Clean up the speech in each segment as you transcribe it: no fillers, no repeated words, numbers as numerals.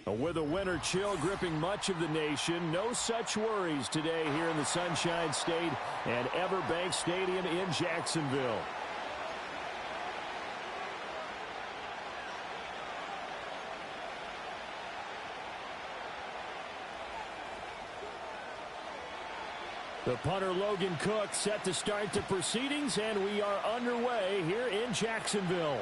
With a winter chill gripping much of the nation, no such worries today here in the Sunshine State at Everbank Stadium in Jacksonville. The punter Logan Cook set to start the proceedings, and we are underway here in Jacksonville.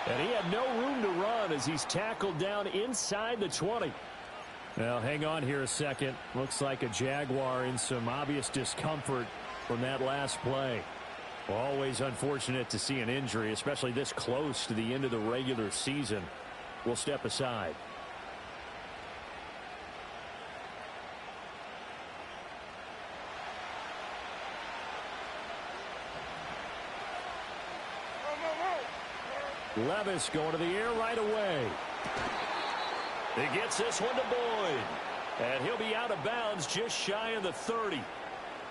And he had no room to run as he's tackled down inside the 20. Well, hang on here a second. Looks like a Jaguar in some obvious discomfort from that last play. Well, always unfortunate to see an injury, especially this close to the end of the regular season. We'll step aside. Levis going to the air right away. He gets this one to Boyd. And he'll be out of bounds just shy of the 30.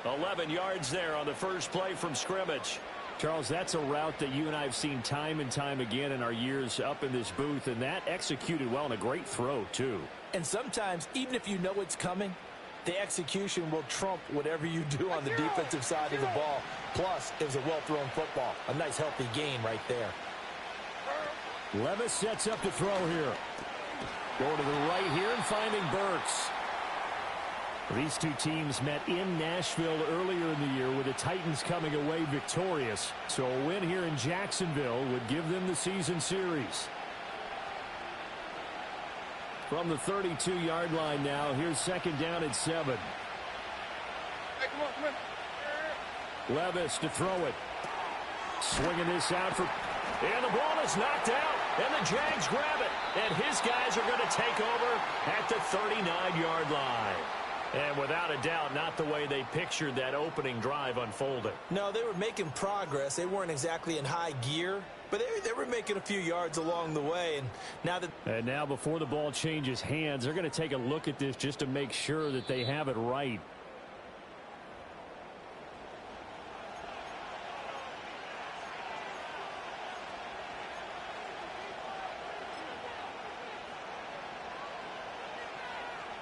11 yards there on the first play from scrimmage. Charles, that's a route that you and I have seen time and time again in our years up in this booth, and that executed well and a great throw, too. And sometimes, even if you know it's coming, the execution will trump whatever you do on the defensive side of the ball. Plus, it was a well-thrown football. A nice, healthy gain right there. Levis sets up to throw here. Going to the right here and finding Burks. These two teams met in Nashville earlier in the year with the Titans coming away victorious. So a win here in Jacksonville would give them the season series. From the 32-yard line now, here's second down at 7. Hey, come on. Levis to throw it. Swinging this out for... And the ball is knocked out, and the Jags grab it. And his guys are going to take over at the 39-yard line. And without a doubt, not the way they pictured that opening drive unfolding. No, they were making progress. They weren't exactly in high gear, but they were making a few yards along the way. And now before the ball changes hands, they're going to take a look at this just to make sure that they have it right.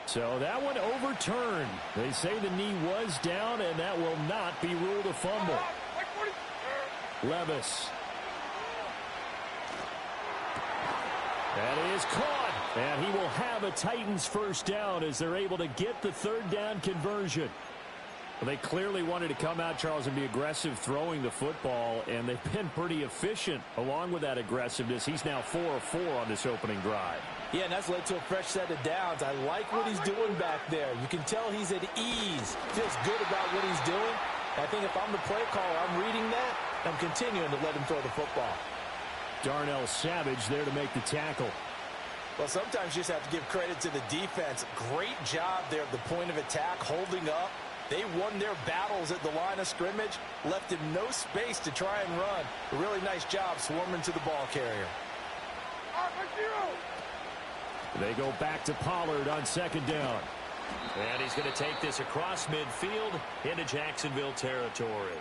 So that one overturned. They say the knee was down, and that will not be ruled a fumble. Levis. That is caught, and he will have a Titans first down as they're able to get the third down conversion. Well, they clearly wanted to come out, Charles, and be aggressive throwing the football, and they've been pretty efficient along with that aggressiveness. He's now 4 of 4 on this opening drive. Yeah, and that's led to a fresh set of downs. I like what he's doing back there. You can tell he's at ease. Feels good about what he's doing. I think if I'm the play caller, I'm reading that. I'm continuing to let him throw the football. Darnell Savage there to make the tackle. Well, sometimes you just have to give credit to the defense. Great job there at the point of attack, holding up. They won their battles at the line of scrimmage, left him no space to try and run. A really nice job swarming to the ball carrier. They go back to Pollard on second down. And he's going to take this across midfield into Jacksonville territory.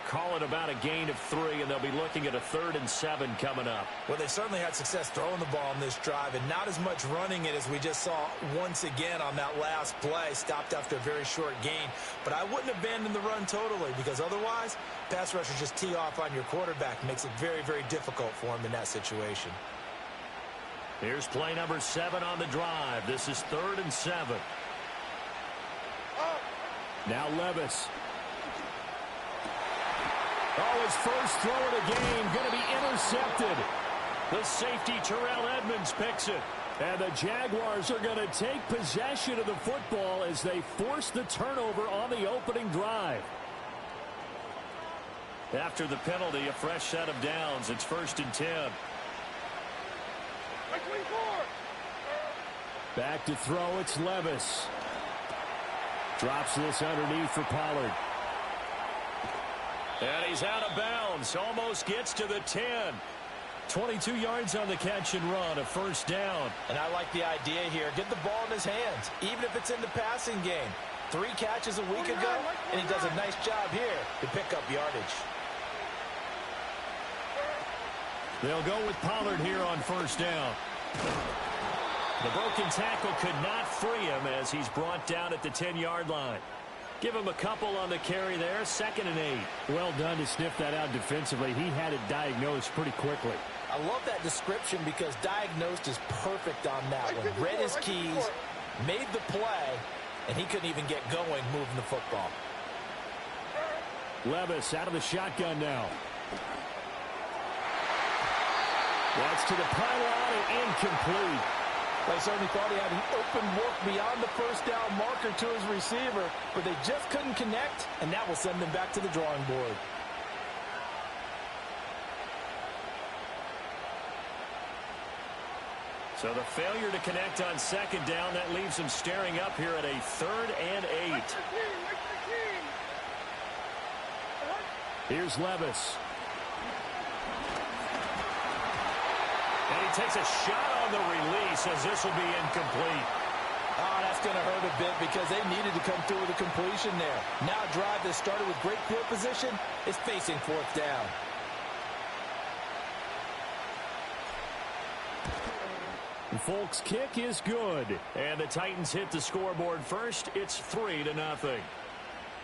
Call it about a gain of 3, and they'll be looking at a 3rd and 7 coming up. Well, they certainly had success throwing the ball in this drive, and not as much running it as we just saw once again on that last play. Stopped after a very short gain. But I wouldn't abandon the run totally, because otherwise, pass rushers just tee off on your quarterback. Makes it very, very difficult for him in that situation. Here's play number 7 on the drive. This is 3rd and 7. Now Levis. Oh, his first throw of the game going to be intercepted. The safety, Terrell Edmonds, picks it. And the Jaguars are going to take possession of the football as they force the turnover on the opening drive. After the penalty, a fresh set of downs. It's 1st and 10. Back to throw, it's Levis. Drops this underneath for Pollard. And he's out of bounds. Almost gets to the 10. 22 yards on the catch and run, a first down. And I like the idea here. Get the ball in his hands, even if it's in the passing game. 3 catches a week ago, and he does a nice job here to pick up yardage. They'll go with Pollard here on first down. The broken tackle could not free him as he's brought down at the 10-yard line. Give him a couple on the carry there, 2nd and 8. Well done to sniff that out defensively. He had it diagnosed pretty quickly. I love that description because diagnosed is perfect on that one. Read his keys, made the play, and he couldn't even get going moving the football. Levis out of the shotgun now. That's to the pylon and incomplete. They certainly thought he had an open look beyond the first down marker to his receiver, but they just couldn't connect, and that will send them back to the drawing board. So the failure to connect on 2nd down, that leaves him staring up here at a 3rd and 8. Here's Levis. And he takes a shot on the release as this will be incomplete. Oh, that's going to hurt a bit because they needed to come through with a completion there. Now a drive that started with great field position is facing 4th down. Folk's kick is good. And the Titans hit the scoreboard first. It's 3-0.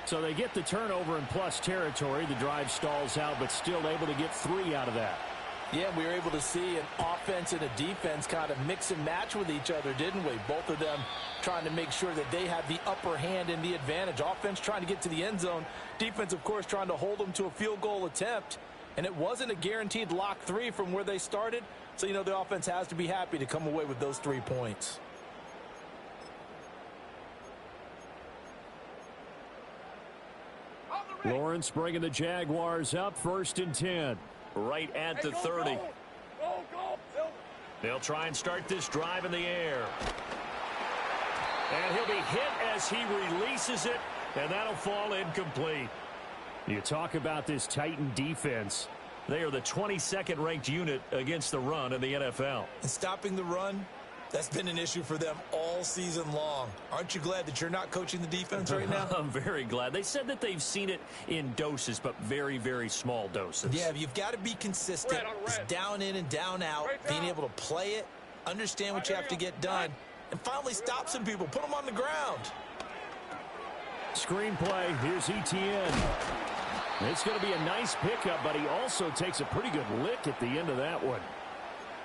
So they get the turnover in plus territory. The drive stalls out, but still able to get 3 out of that. Yeah, we were able to see an offense and a defense kind of mix and match with each other, didn't we? Both of them trying to make sure that they have the upper hand and the advantage. Offense trying to get to the end zone. Defense, of course, trying to hold them to a field goal attempt. And it wasn't a guaranteed lock 3 from where they started. So, you know, the offense has to be happy to come away with those 3 points. Lawrence bringing the Jaguars up 1st and 10. Right at the 30. They'll try and start this drive in the air. And he'll be hit as he releases it, and that'll fall incomplete. You talk about this Titan defense. They are the 22nd ranked unit against the run in the NFL. And stopping the run, that's been an issue for them all season long. Aren't you glad that you're not coaching the defense right now? I'm very glad. They said that they've seen it in doses, but very, very small doses. Yeah, you've got to be consistent. It's down in and down out, being able to play it, understand what you have to get done, and finally stop some people, put them on the ground. Screenplay, here's Etienne. It's going to be a nice pickup, but he also takes a pretty good lick at the end of that one.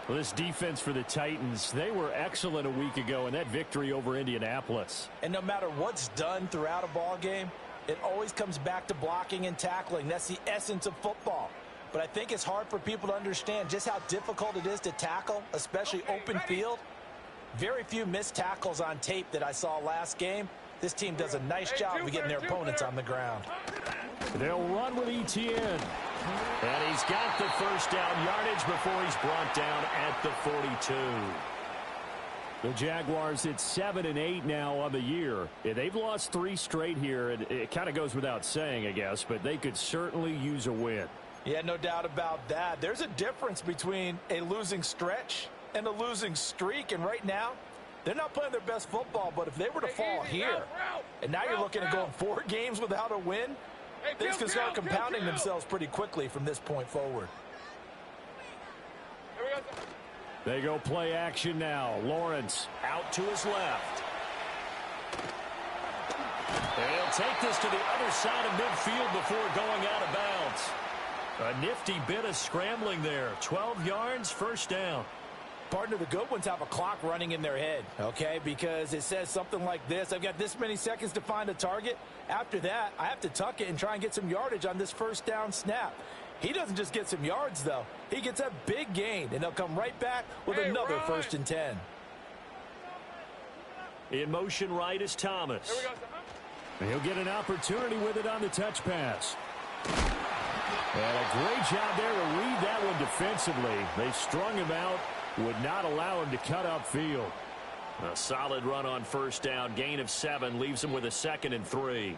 Well, this defense for the Titans, they were excellent a week ago in that victory over Indianapolis. And no matter what's done throughout a ball game, it always comes back to blocking and tackling. That's the essence of football. But I think it's hard for people to understand just how difficult it is to tackle, especially open field. Very few missed tackles on tape that I saw last game. This team does a nice job of getting their opponents on the ground. They'll run with Etienne. And he's got the first down yardage before he's brought down at the 42. The Jaguars at 7-8 now on the year. Yeah, they've lost 3 straight here. It kind of goes without saying, I guess, but they could certainly use a win. Yeah, no doubt about that. There's a difference between a losing stretch and a losing streak, and right now, they're not playing their best football, but if they were to fall here, and now you're looking at going 4 games without a win, things can start compounding themselves pretty quickly from this point forward. They go play action now. Lawrence out to his left. And he'll take this to the other side of midfield before going out of bounds. A nifty bit of scrambling there. 12 yards, first down. Partner, the good ones have a clock running in their head, okay? Because it says something like this. I've got this many seconds to find a target. After that, I have to tuck it and try and get some yardage on this first down snap. He doesn't just get some yards, though. He gets a big gain, and they'll come right back with another 1st and 10. In motion right is Thomas. He'll get an opportunity with it on the touch pass. And a great job there to read that one defensively. They strung him out, would not allow him to cut upfield. A solid run on first down, gain of 7, leaves him with a 2nd and 3.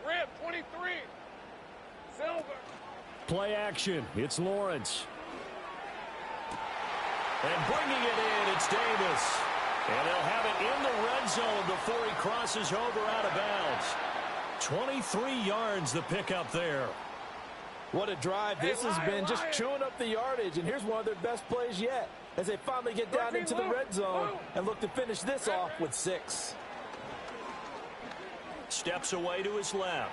Red 23. Silver. Play action. It's Lawrence. And bringing it in, it's Davis. And they'll have it in the red zone before he crosses over out of bounds. 23 yards the pickup there. What a drive. This has been just chewing up the yardage, and here's one of their best plays yet as they finally get down into the red zone and look to finish this off with 6. Steps away to his left.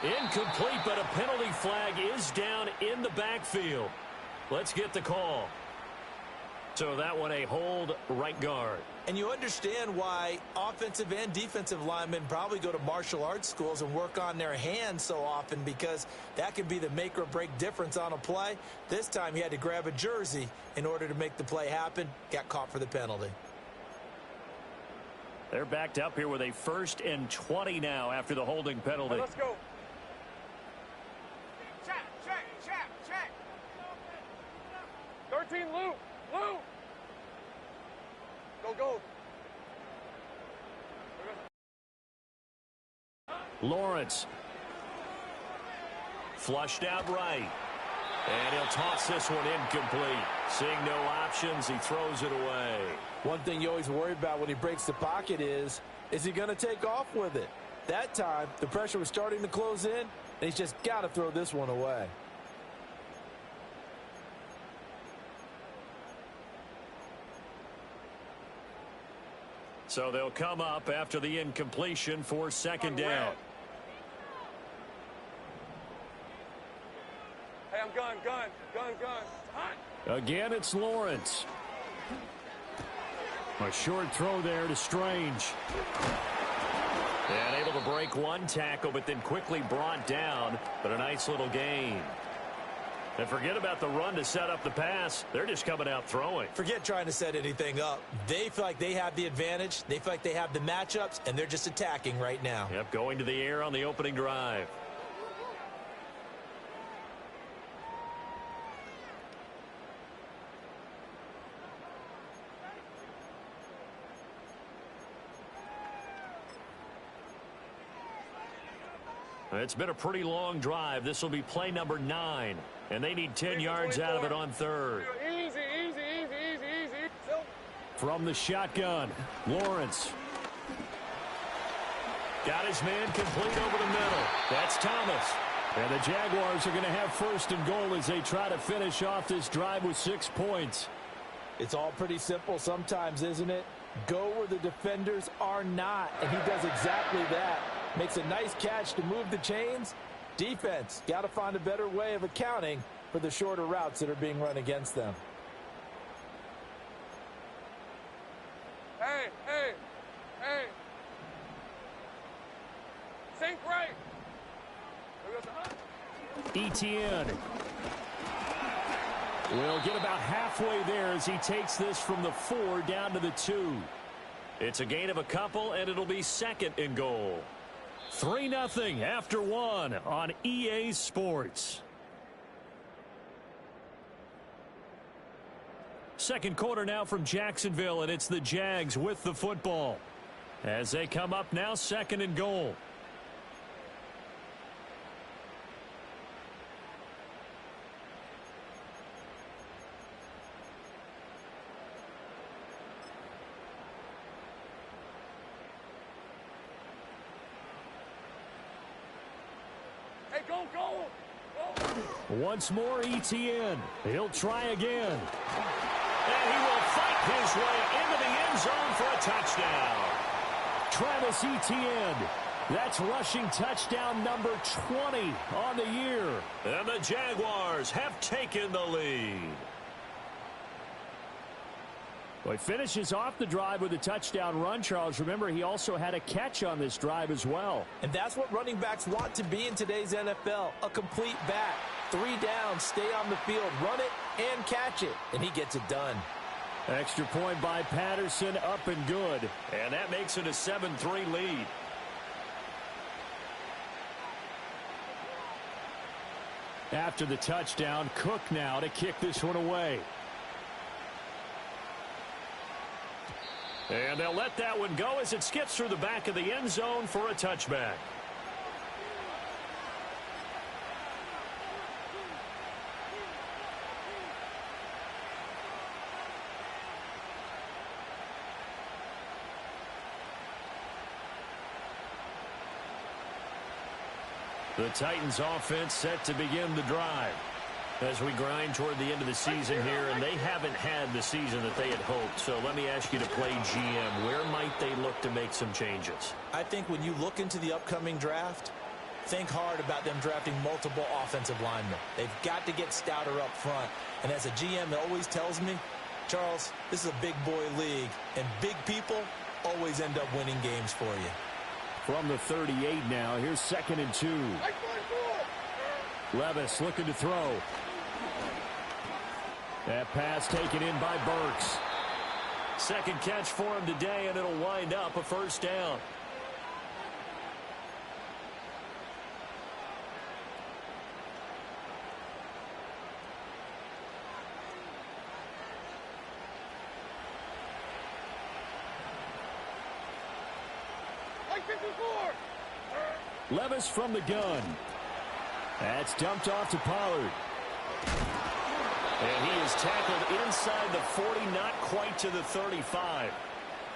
Incomplete, but a penalty flag is down in the backfield. Let's get the call. So that one a hold right guard. And you understand why offensive and defensive linemen probably go to martial arts schools and work on their hands so often, because that can be the make or break difference on a play. This time he had to grab a jersey in order to make the play happen. Got caught for the penalty. They're backed up here with a 1st and 20 now after the holding penalty. Let's go. Check, check, check, check. 13, Lou. Lou. Go, go. Lawrence. Flushed out right. And he'll toss this one incomplete. Seeing no options, he throws it away. One thing you always worry about when he breaks the pocket is he going to take off with it? That time, the pressure was starting to close in, and he's just got to throw this one away. So they'll come up after the incompletion for 2nd down. Hey, I'm gun. Again, it's Lawrence. A short throw there to Strange. And able to break one tackle, but then quickly brought down. But a nice little gain. And forget about the run to set up the pass. They're just coming out throwing. Forget trying to set anything up. They feel like they have the advantage. They feel like they have the matchups, and they're just attacking right now. Yep, going to the air on the opening drive. It's been a pretty long drive. This will be play number 9. And they need 10 yards out of it on 3rd. Easy. From the shotgun, Lawrence. Got his man complete over the middle. That's Thomas. And the Jaguars are going to have 1st and goal as they try to finish off this drive with 6 points. It's all pretty simple sometimes, isn't it? Go where the defenders are not, and he does exactly that. Makes a nice catch to move the chains. Defense, got to find a better way of accounting for the shorter routes that are being run against them. Hey. Sink right. Etienne will get about halfway there as he takes this from the 4 down to the 2. It's a gain of a couple, and it'll be 2nd and goal. 3-0 after 1 on EA Sports. Second quarter now from Jacksonville, and it's the Jags with the football. As they come up now, 2nd and goal. Hey, go. Once more, Etienne. He'll try again. And he will fight his way into the end zone for a touchdown. Travis Etienne. That's rushing touchdown number 20 on the year. And the Jaguars have taken the lead. Well, he finishes off the drive with a touchdown run, Charles. Remember, he also had a catch on this drive as well. And that's what running backs want to be in today's NFL, a complete back. 3 down, stay on the field, run it, and catch it. And he gets it done. Extra point by Patterson, up and good. And that makes it a 7-3 lead. After the touchdown, Cook now to kick this one away. And they'll let that one go as it skips through the back of the end zone for a touchback. The Titans offense set to begin the drive as we grind toward the end of the season here, and they haven't had the season that they had hoped. So let me ask you to play GM. Where might they look to make some changes? I think when you look into the upcoming draft, think hard about them drafting multiple offensive linemen. They've got to get stouter up front. And as a GM, it always tells me, Charles, this is a big boy league, and big people always end up winning games for you. From the 38 now, here's 2nd and 2. Levis looking to throw. That pass taken in by Burks. Second catch for him today, and it'll wind up a first down. Levis from the gun. That's dumped off to Pollard. And he is tackled inside the 40, not quite to the 35.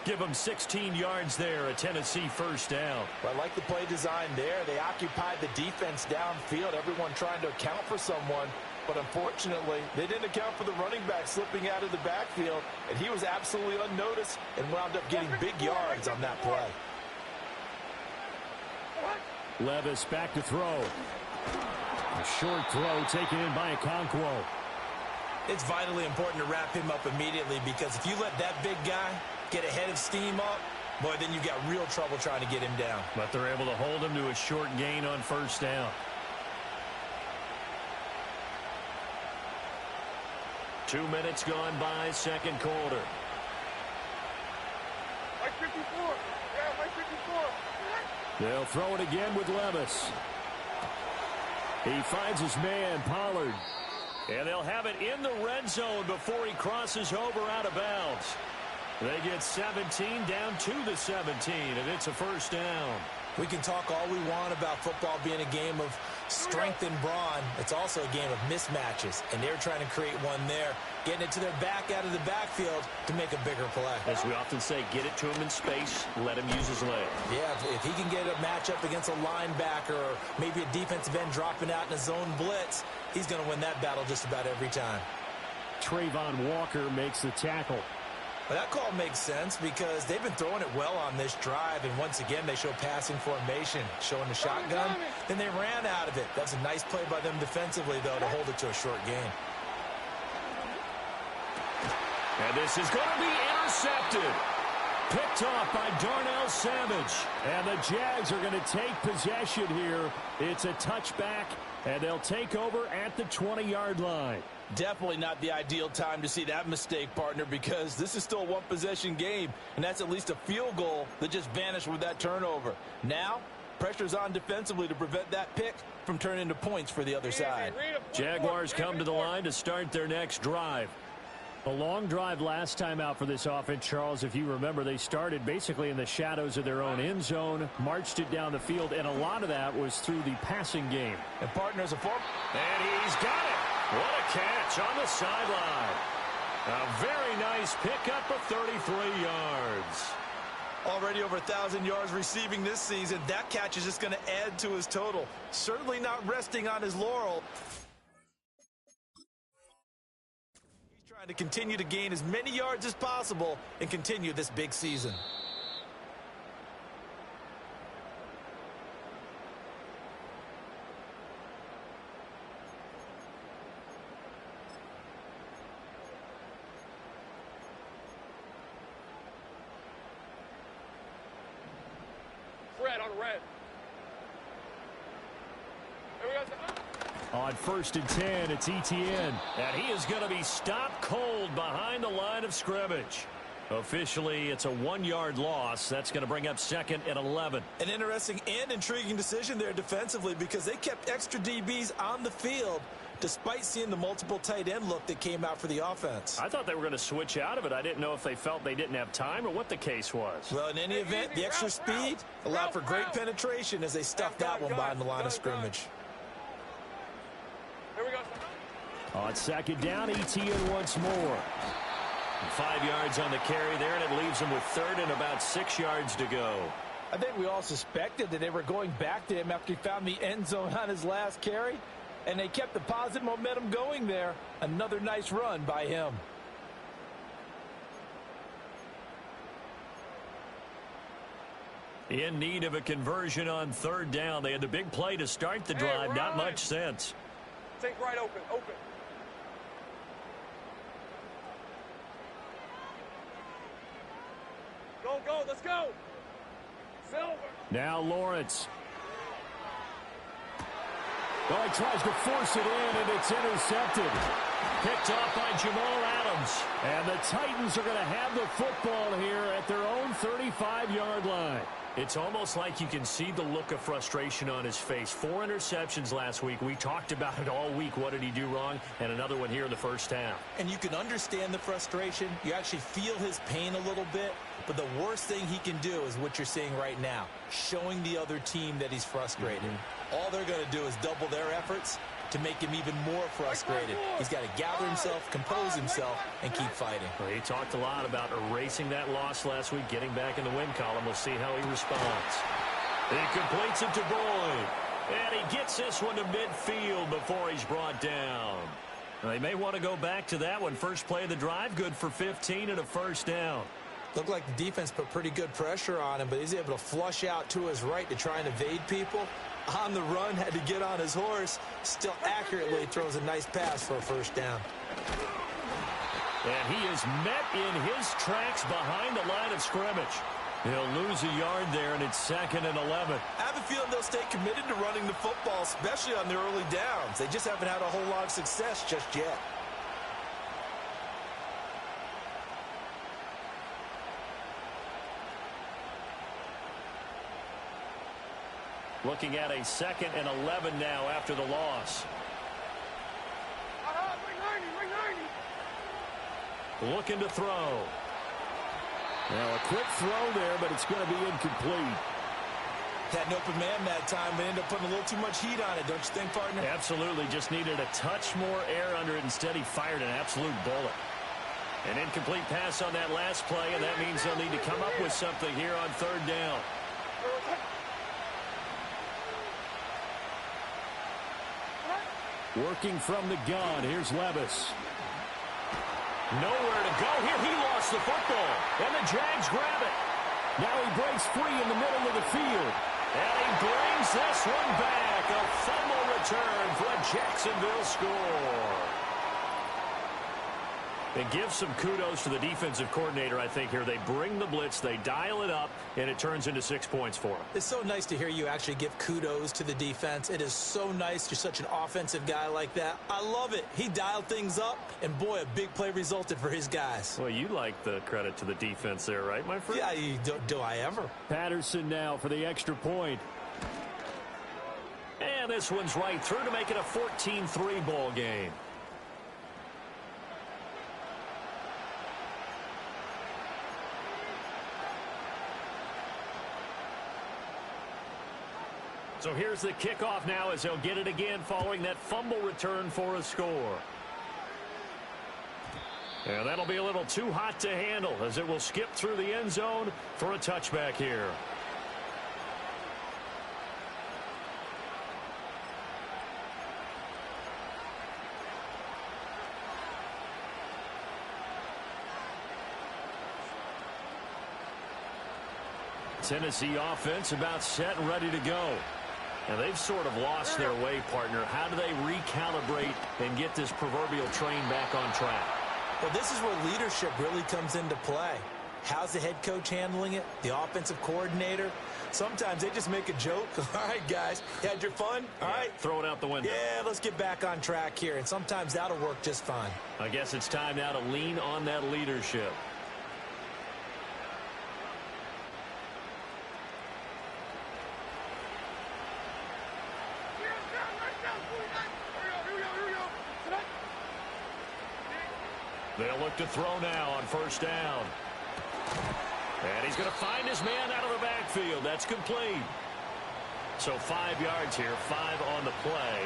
Give him 16 yards there, a Tennessee first down. Well, I like the play design there. They occupied the defense downfield, everyone trying to account for someone. But unfortunately, they didn't account for the running back slipping out of the backfield, and he was absolutely unnoticed and wound up getting big yards on that play. Levis back to throw. A short throw taken in by Okonkwo. It's vitally important to wrap him up immediately, because if you let that big guy get ahead of steam up, boy, then you've got real trouble trying to get him down. But they're able to hold him to a short gain on first down. 2 minutes gone by, second quarter. Mike 54. Yeah, Mike 54. They'll throw it again with Levis. He finds his man, Pollard. And they'll have it in the red zone before he crosses over out of bounds. They get 17 down to the 17, and it's a first down. We can talk all we want about football being a game of strength and brawn. It's also a game of mismatches, and they're trying to create one there, getting it to their back out of the backfield to make a bigger play. As we often say, get it to him in space, let him use his leg. Yeah, if he can get a matchup against a linebacker or maybe a defensive end dropping out in a zone blitz, he's going to win that battle just about every time. Trayvon Walker makes the tackle. Well, that call makes sense because they've been throwing it well on this drive, and once again they show passing formation, showing the shotgun. Then they ran out of it. That's a nice play by them defensively, though, to hold it to a short gain. And this is going to be intercepted. Picked off by Darnell Savage. And the Jags are going to take possession here. It's a touchback, and they'll take over at the 20-yard line. Definitely not the ideal time to see that mistake, partner, because this is still a one-possession game, and that's at least a field goal that just vanished with that turnover. Now, pressure's on defensively to prevent that pick from turning into points for the other side. Jaguars come to the line to start their next drive. A long drive last time out for this offense, Charles. If you remember, they started basically in the shadows of their own end zone, marched it down the field, and a lot of that was through the passing game. And partners a form. And he's got it. What a catch on the sideline. A very nice pickup of 33 yards. Already over 1,000 yards receiving this season. That catch is just going to add to his total. Certainly not resting on his laurel. He's trying to continue to gain as many yards as possible and continue this big season. Red on red. On 1st and 10, it's Etienne. And he is going to be stopped cold behind the line of scrimmage. Officially, it's a 1-yard loss. That's going to bring up 2nd and 11. An interesting and intriguing decision there defensively, because they kept extra DBs on the field despite seeing the multiple tight end look that came out for the offense. I thought they were going to switch out of it. I didn't know if they felt they didn't have time or what the case was. Well, in any event, the extra speed allowed for great penetration as they stuffed that one behind the line of scrimmage. Here we go. On 2nd down, Etienne once more. 5 yards on the carry there, and it leaves them with 3rd and about 6 yards to go. I think we all suspected that they were going back to him after he found the end zone on his last carry, and they kept the positive momentum going there. Another nice run by him. In need of a conversion on third down. They had the big play to start the drive. Hey, not much sense. Take right open. Open. Go, go. Let's go. Silver. Now Lawrence. Well, he tries to force it in, and it's intercepted. Picked off by Jamal Adams. And the Titans are going to have the football here at their own 35-yard line. It's almost like you can see the look of frustration on his face. 4 interceptions last week. We talked about it all week. What did he do wrong? And another one here in the first half. And you can understand the frustration. You actually feel his pain a little bit. But the worst thing he can do is what you're seeing right now, showing the other team that he's frustrated. All they're going to do is double their efforts to make him even more frustrated. He's got to gather himself, compose himself, and keep fighting. Well, he talked a lot about erasing that loss last week, getting back in the win column. We'll see how he responds. He completes it to Boyd. And he gets this one to midfield before he's brought down. They may want to go back to that one. First play of the drive, good for 15 and a first down. Looked like the defense put pretty good pressure on him, but he's able to flush out to his right to try and evade people. On the run, had to get on his horse. Still accurately throws a nice pass for a first down. And he is met in his tracks behind the line of scrimmage. He'll lose a yard there, and it's 2nd and 11. I have a feeling they'll stay committed to running the football, especially on their early downs. They just haven't had a whole lot of success just yet. Looking at a 2nd and 11 now after the loss. Ring 90. Looking to throw. Now a quick throw there, but it's going to be incomplete. Had an open man that time, but ended up putting a little too much heat on it, don't you think, partner? Absolutely. Just needed a touch more air under it. Instead, he fired an absolute bullet. An incomplete pass on that last play, and that means they'll need to come up with something here on third down. Working from the gun. Here's Levis. Nowhere to go. Here he lost the football. And the Jags grab it. Now he breaks free in the middle of the field. And he brings this one back. A fumble return for a Jacksonville score. And give some kudos to the defensive coordinator, I think, here. They bring the blitz, they dial it up, and it turns into 6 points for them. It's so nice to hear you actually give kudos to the defense. It is so nice. You're such an offensive guy like that. I love it. He dialed things up, and boy, a big play resulted for his guys. Well, you like the credit to the defense there, right, my friend? Yeah, do I ever? Patterson now for the extra point. And this one's right through to make it a 14-3 ball game. So here's the kickoff now as they'll get it again following that fumble return for a score. And that'll be a little too hot to handle as it will skip through the end zone for a touchback here. Tennessee offense about set and ready to go. And they've sort of lost their way, partner. How do they recalibrate and get this proverbial train back on track? Well, this is where leadership really comes into play. How's the head coach handling it? The offensive coordinator? Sometimes they just make a joke. All right, guys, you had your fun? All right. Throw it out the window. Yeah, let's get back on track here. And sometimes that'll work just fine. I guess it's time now to lean on that leadership. They'll look to throw now on first down. And he's going to find his man out of the backfield. That's complete. So 5 yards here, 5 on the play.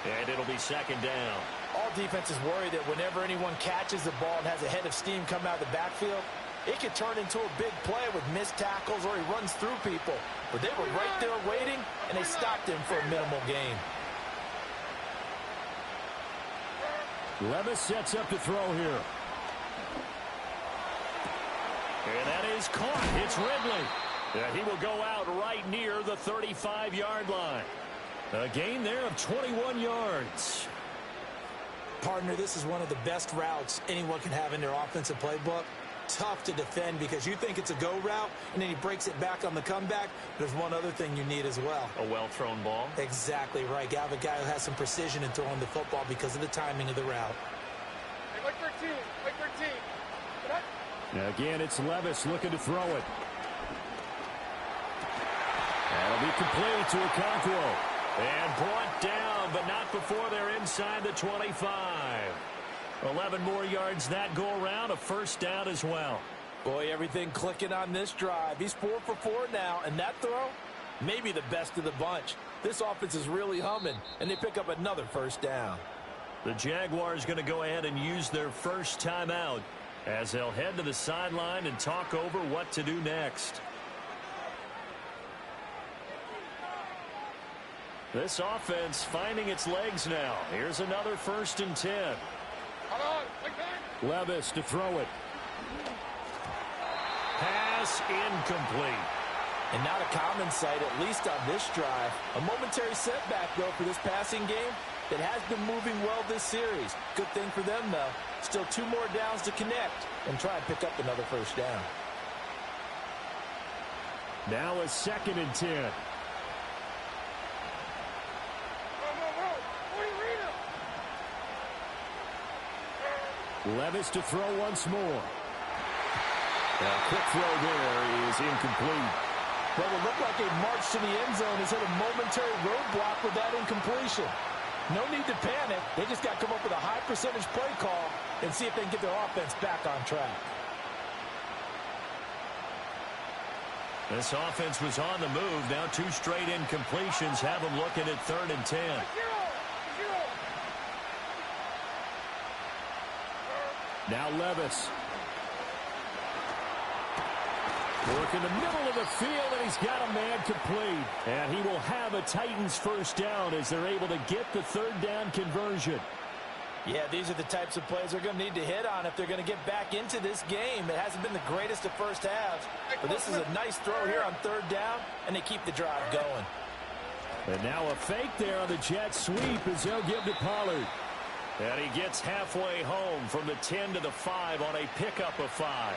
And it'll be second down. All defenses worry that whenever anyone catches the ball and has a head of steam come out of the backfield, it could turn into a big play with missed tackles or he runs through people. But they were right there waiting, and they stopped him for a minimal gain. Levis sets up to throw here. And that is caught. It's Ridley. And he will go out right near the 35-yard line. A gain there of 21 yards. Partner, this is one of the best routes anyone can have in their offensive playbook. Tough to defend because you think it's a go route, and then he breaks it back on the comeback. There's one other thing you need as well. A well-thrown ball. Exactly right. You have a guy who has some precision in throwing the football because of the timing of the route. Hey, like 13. Like 13. Now again, it's Levis looking to throw it. That'll be complete to Okonkwo. And brought down, but not before they're inside the 25. 11 more yards that go around, a first down as well. Boy, everything clicking on this drive. He's 4 for 4 now, and that throw, maybe the best of the bunch. This offense is really humming, and they pick up another first down. The Jaguars going to go ahead and use their first timeout as they'll head to the sideline and talk over what to do next. This offense finding its legs now. Here's another 1st and 10. Hold on. Like that. Levis to throw it. Pass incomplete. And not a common sight, at least on this drive. A momentary setback, though, for this passing game that has been moving well this series. Good thing for them, though. Still 2 more downs to connect and try and pick up another first down. Now a 2nd and 10. Levis to throw once more. A quick throw there is incomplete. What would look like a march to the end zone has hit a momentary roadblock with that incompletion. No need to panic. They just got to come up with a high percentage play call and see if they can get their offense back on track. This offense was on the move. Now 2 straight incompletions have them looking at 3rd and 10. Now Levis. Work in the middle of the field, and he's got a man complete. And he will have a Titans first down as they're able to get the 3rd down conversion. Yeah, these are the types of plays they're going to need to hit on if they're going to get back into this game. It hasn't been the greatest of first halves, but this is a nice throw here on 3rd down, and they keep the drive going. And now a fake there on the jet sweep as they'll give to Pollard. And he gets halfway home from the 10 to the 5 on a pickup of 5.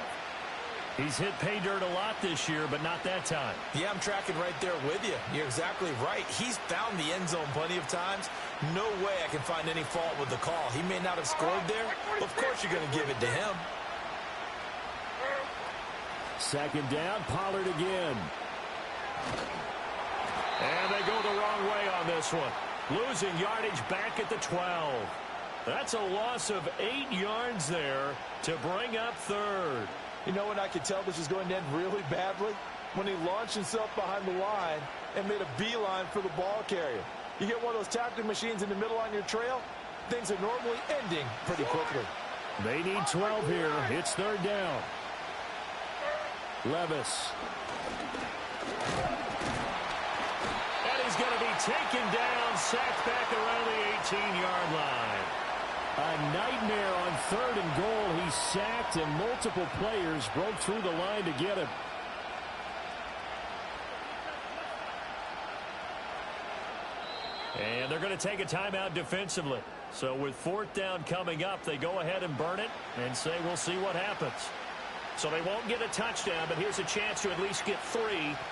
He's hit pay dirt a lot this year, but not that time. Yeah, I'm tracking right there with you. You're exactly right. He's found the end zone plenty of times. No way I can find any fault with the call. He may not have scored there, but of course you're going to give it to him. 2nd down, Pollard again. And they go the wrong way on this one. Losing yardage back at the 12. That's a loss of 8 yards there to bring up 3rd. You know when I could tell this was going to end really badly? When he launched himself behind the line and made a beeline for the ball carrier. You get one of those tackling machines in the middle on your trail, things are normally ending pretty quickly. They need 12 here. It's 3rd down. Levis. And he's going to be taken down, sacked back around the 18-yard line. A nightmare on 3rd and goal. He's sacked, and multiple players broke through the line to get him. And they're going to take a timeout defensively. So with 4th down coming up, they go ahead and burn it and say we'll see what happens. So they won't get a touchdown, but here's a chance to at least get 3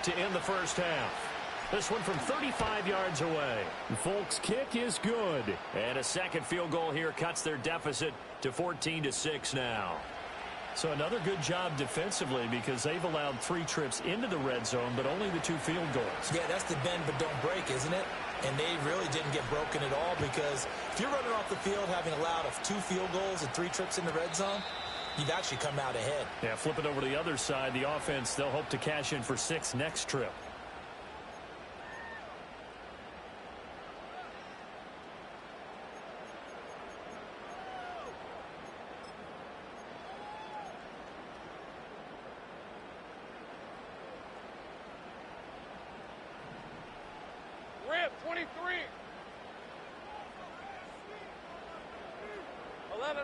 to end the first half. This one from 35 yards away. Folk's kick is good. And a 2nd field goal here cuts their deficit to 14-6 now. So another good job defensively because they've allowed 3 trips into the red zone, but only the 2 field goals. Yeah, that's the bend but don't break, isn't it? And they really didn't get broken at all because if you're running off the field having allowed 2 field goals and 3 trips in the red zone, you've actually come out ahead. Yeah, flip it over to the other side. The offense, they'll hope to cash in for 6 next trip. 23. 11.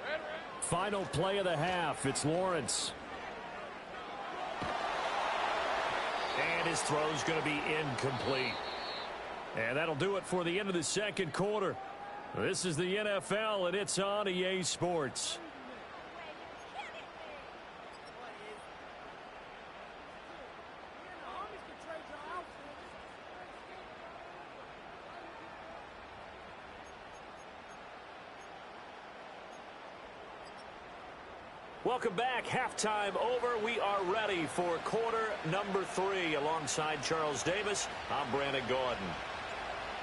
Red. Final play of the half. It's Lawrence. And his throw's going to be incomplete. And that'll do it for the end of the second quarter. This is the NFL, and it's on EA Sports. Welcome back. Halftime over. We are ready for quarter number 3. Alongside Charles Davis, I'm Brandon Gordon.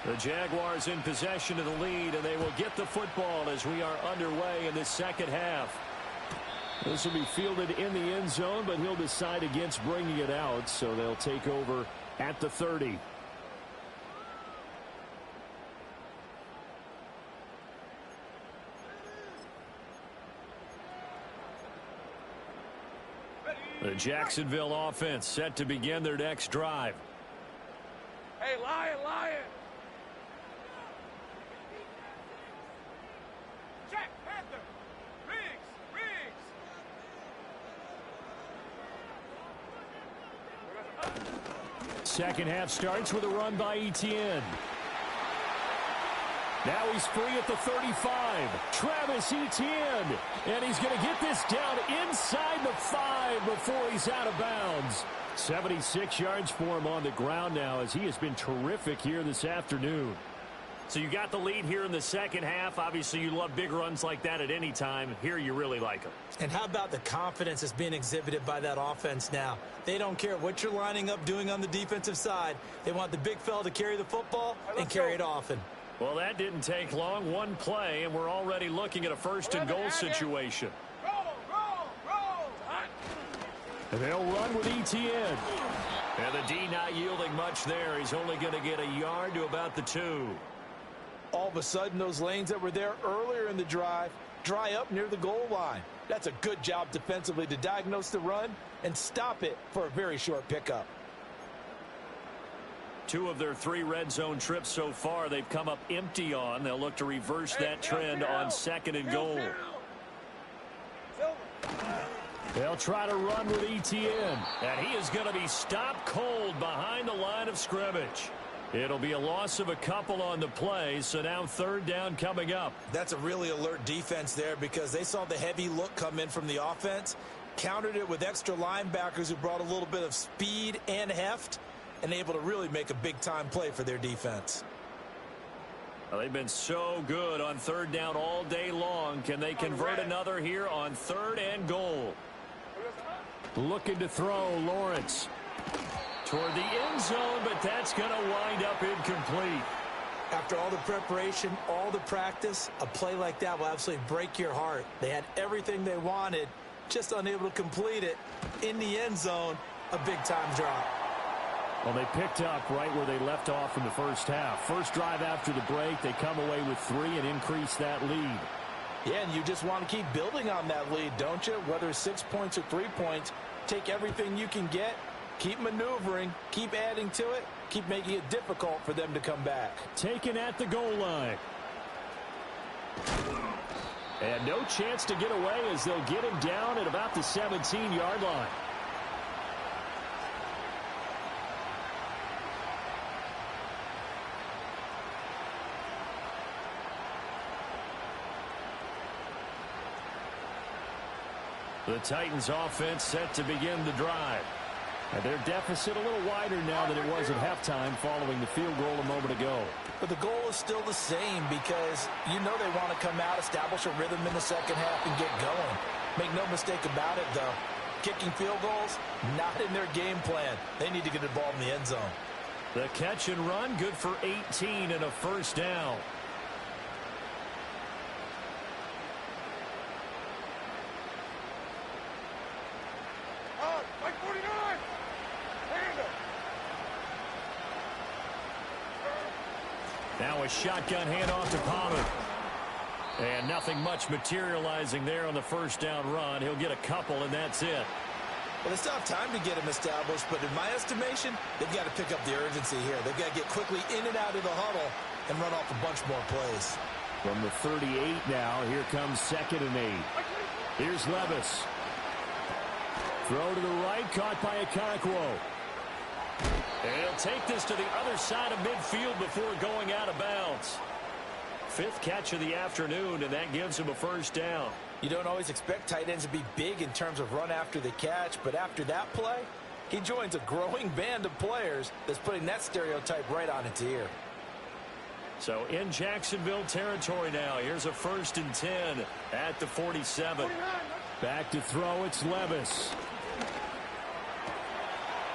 The Jaguars in possession of the lead, and they will get the football as we are underway in the second half. This will be fielded in the end zone, but he'll decide against bringing it out, so they'll take over at the 30. The Jacksonville offense set to begin their next drive. Hey, Lion. Check, Panther. Riggs. Second half starts with a run by Etienne. Now he's free at the 35. Travis Etienne. And he's going to get this down inside the 5 before he's out of bounds. 76 yards for him on the ground now, as he has been terrific here this afternoon. So you got the lead here in the second half. Obviously, you love big runs like that at any time. Here you really like them. And how about the confidence that's being exhibited by that offense now? They don't care what you're lining up doing on the defensive side. They want the big fella to carry the football and carry it often. Well, that didn't take long. One play, and we're already looking at a first-and-goal situation. Roll. And they'll run with Etienne. And the D not yielding much there. He's only going to get a yard to about the 2. All of a sudden, those lanes that were there earlier in the drive dry up near the goal line. That's a good job defensively to diagnose the run and stop it for a very short pickup. 2 of their 3 red zone trips so far they've come up empty on. They'll look to reverse that trend on second and goal. They'll try to run with Etienne. And he is going to be stopped cold behind the line of scrimmage. It'll be a loss of a couple on the play, so now third down coming up. That's a really alert defense there because they saw the heavy look come in from the offense, countered it with extra linebackers who brought a little bit of speed and heft, and able to really make a big-time play for their defense. Well, they've been so good on third down all day long. Can they convert another here on third and goal? Looking to throw, Lawrence. Toward the end zone, but that's going to wind up incomplete. After all the preparation, all the practice, a play like that will absolutely break your heart. They had everything they wanted, just unable to complete it. In the end zone, a big-time drop. Well, they picked up right where they left off in the first half. First drive after the break, they come away with 3 and increase that lead. Yeah, and you just want to keep building on that lead, don't you? Whether it's 6 points or 3 points, take everything you can get, keep maneuvering, keep adding to it, keep making it difficult for them to come back. Taken at the goal line. And no chance to get away as they'll get him down at about the 17-yard line. The Titans offense set to begin the drive. And their deficit a little wider now than it was at halftime following the field goal a moment ago. But the goal is still the same because you know they want to come out, establish a rhythm in the second half, and get going. Make no mistake about it, though. Kicking field goals, not in their game plan. They need to get the ball in the end zone. The catch and run, good for 18 and a first down. Like 49. Now a shotgun handoff to Pollard. And nothing much materializing there on the first down run. He'll get a couple, and that's it. Well, they still have time to get him established, but in my estimation, they've got to pick up the urgency here. They've got to get quickly in and out of the huddle and run off a bunch more plays. From the 38 now, here comes 2nd and 8. Here's Levis. Throw to the right, caught by Okonkwo. And he'll take this to the other side of midfield before going out of bounds. 5th catch of the afternoon, and that gives him a first down. You don't always expect tight ends to be big in terms of run after the catch, but after that play, he joins a growing band of players that's putting that stereotype right on its ear. So in Jacksonville territory now. Here's a 1st and 10 at the 47. Back to throw, it's Levis.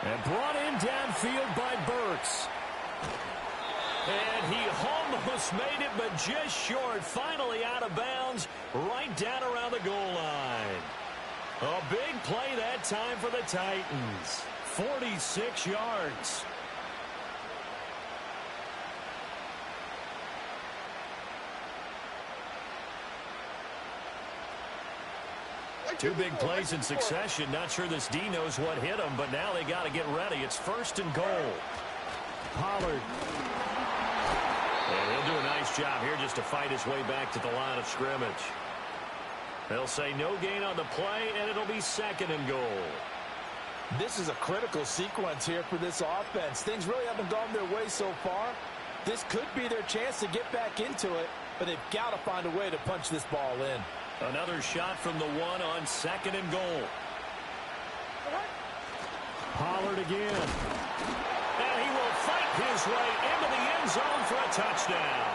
And brought in downfield by Burks. And he almost made it, but just short. Finally out of bounds, right down around the goal line. A big play that time for the Titans. 46 yards. Two big plays in succession. Not sure this D knows what hit him, but now they got to get ready. It's 1st and goal. Pollard. And he'll do a nice job here just to fight his way back to the line of scrimmage. They'll say no gain on the play, and it'll be 2nd and goal. This is a critical sequence here for this offense. Things really haven't gone their way so far. This could be their chance to get back into it, but they've got to find a way to punch this ball in. Another shot from the 1 on 2nd and goal. Pollard again. And he will fight his way into the end zone for a touchdown.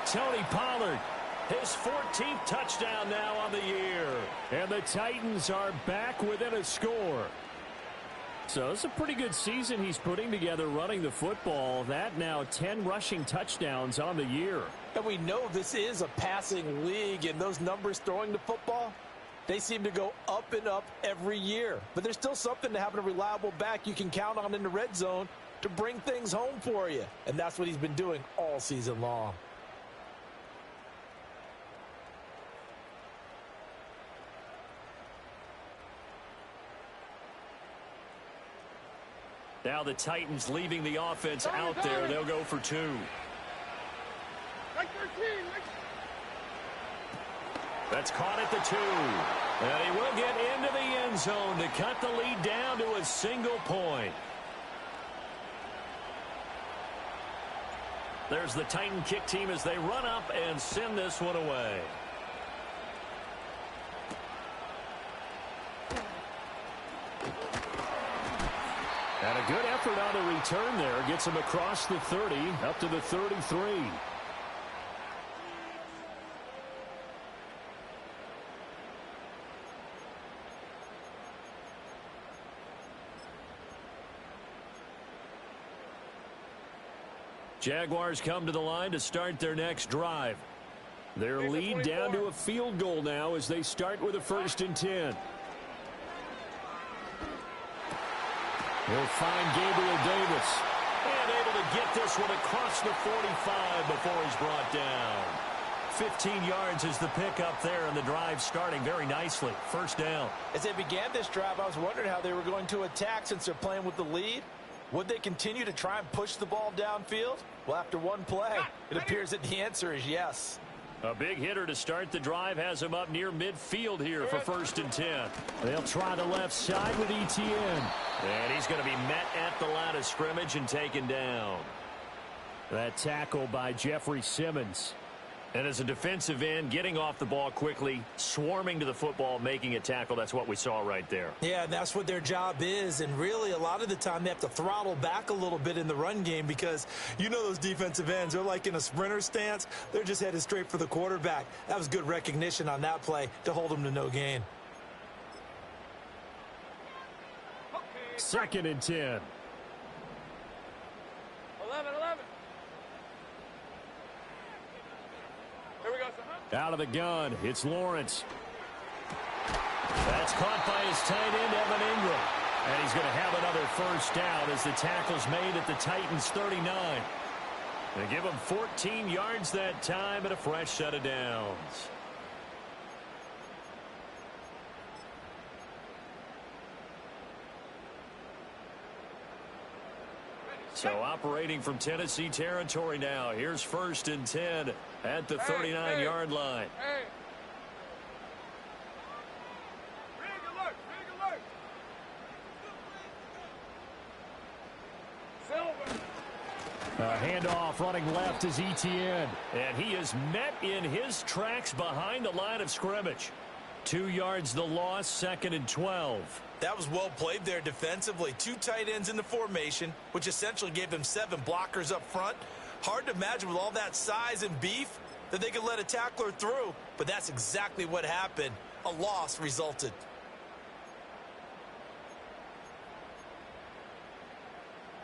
Tony Pollard, his 14th touchdown now on the year. And the Titans are back within a score. So it's a pretty good season he's putting together running the football. That now 10 rushing touchdowns on the year. And we know this is a passing league, and those numbers throwing the football, they seem to go up and up every year. But there's still something to having a reliable back you can count on in the red zone to bring things home for you. And that's what he's been doing all season long. Now the Titans leaving the offense out there. They'll go for 2. That's caught at the 2. And he will get into the end zone to cut the lead down to a single point. There's the Titan kick team as they run up and send this one away. And a good effort on the return there. Gets him across the 30, up to the 33. Jaguars come to the line to start their next drive. Their lead down to a field goal now as they start with a 1st and 10. He'll find Gabriel Davis. And able to get this one across the 45 before he's brought down. 15 yards is the pickup there, and the drive starting very nicely. 1st down. As they began this drive, I was wondering how they were going to attack since they're playing with the lead. Would they continue to try and push the ball downfield? Well, after one play, it appears that the answer is yes. A big hitter to start the drive has him up near midfield here for 1st and 10. They'll try the left side with Etienne. And he's going to be met at the line of scrimmage and taken down. That tackle by Jeffrey Simmons. And as a defensive end, getting off the ball quickly, swarming to the football, making a tackle. That's what we saw right there. Yeah, that's what their job is. And really, a lot of the time, they have to throttle back a little bit in the run game because you know those defensive ends, they're like in a sprinter stance. They're just headed straight for the quarterback. That was good recognition on that play to hold them to no gain. 2nd and 10. 11. Here we go, son. Out of the gun, it's Lawrence. That's caught by his tight end, Evan Ingram. And he's going to have another 1st down as the tackle's made at the Titans' 39. They give him 14 yards that time and a fresh set of downs. So operating from Tennessee territory now. Here's 1st and 10 at the 39-yard line. Hey. Big alert. Silver. Handoff running left is Etienne. And he is met in his tracks behind the line of scrimmage. 2 yards the loss, 2nd and 12. That was well played there defensively. 2 tight ends in the formation, which essentially gave them 7 blockers up front. Hard to imagine with all that size and beef that they could let a tackler through, but that's exactly what happened. A loss resulted.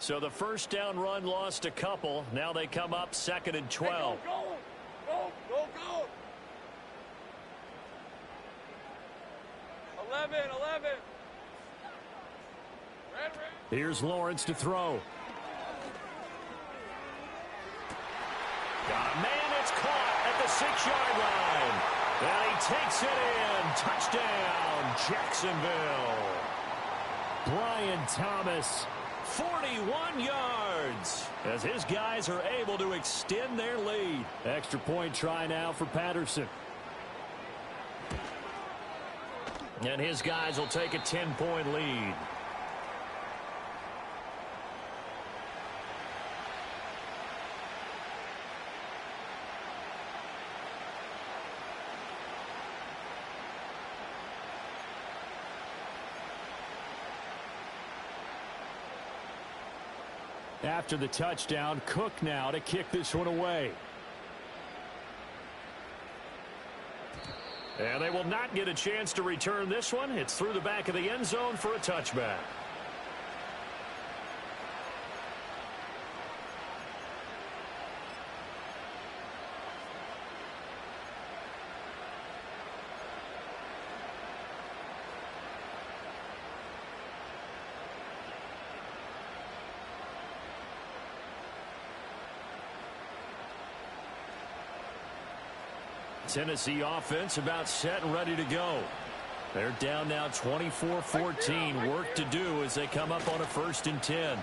So the first down run lost a couple. Now they come up 2nd and 12. Hey, go. 11. Red. Here's Lawrence to throw. Got a man, it's caught at the 6-yard line. And he takes it in. Touchdown, Jacksonville. Brian Thomas, 41 yards, as his guys are able to extend their lead. Extra point try now for Patterson. And his guys will take a 10-point lead. After the touchdown, Cook now to kick this one away. And they will not get a chance to return this one. It's through the back of the end zone for a touchback. Tennessee offense about set and ready to go. They're down now 24-14. Work to do as they come up on a 1st and 10.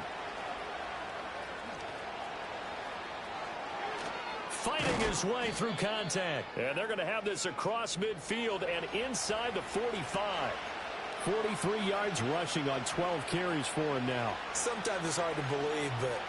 Fighting his way through contact. And they're going to have this across midfield and inside the 45. 43 yards rushing on 12 carries for him now. Sometimes it's hard to believe, but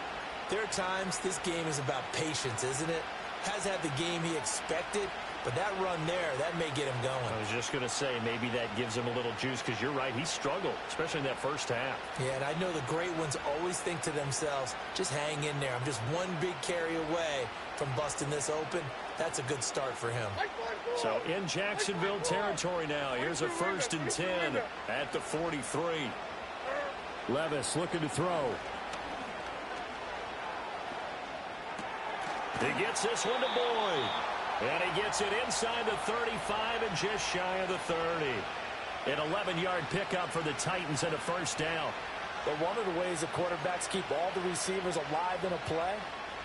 there are times this game is about patience, isn't it? Has had the game he expected, but that run there, that may get him going. I was just going to say, maybe that gives him a little juice, because you're right, he struggled, especially in that first half. Yeah, and I know the great ones always think to themselves, just hang in there. I'm just one big carry away from busting this open. That's a good start for him. So in Jacksonville territory now, here's a 1st and 10 at the 43. Levis looking to throw. He gets this one to Boyd. And he gets it inside the 35 and just shy of the 30. An 11-yard pickup for the Titans and a 1st down. But one of the ways that quarterbacks keep all the receivers alive in a play,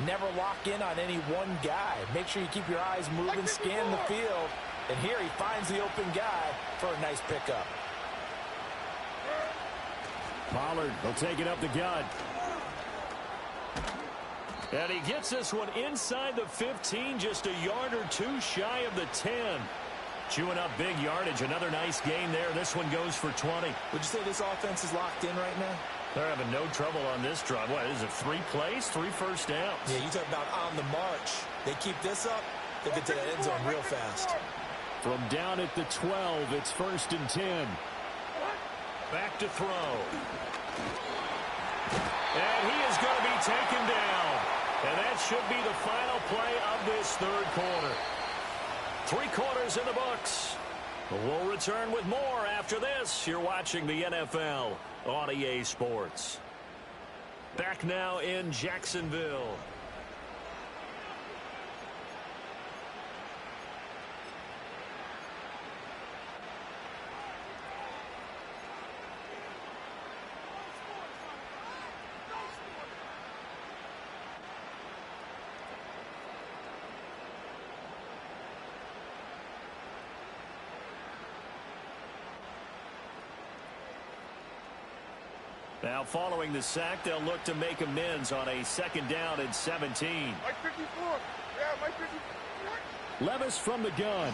never lock in on any one guy. Make sure you keep your eyes moving, scan the field. And here he finds the open guy for a nice pickup. Pollard will take it up the gut. And he gets this one inside the 15, just a yard or two shy of the 10. Chewing up big yardage. Another nice gain there. This one goes for 20. Would you say this offense is locked in right now? They're having no trouble on this drive. What is it, 3 plays, 3 first downs? Yeah, you talk about on the march. They keep this up, they get to that end zone real fast. From down at the 12, it's 1st and 10. Back to throw. And he is going to be taken down. And that should be the final play of this 3rd quarter. 3 quarters in the books. We'll return with more after this. You're watching the NFL on EA Sports. Back now in Jacksonville. Now following the sack, they'll look to make amends on a 2nd down and 17. Mike 54. Yeah, Mike 54. Levis from the gun.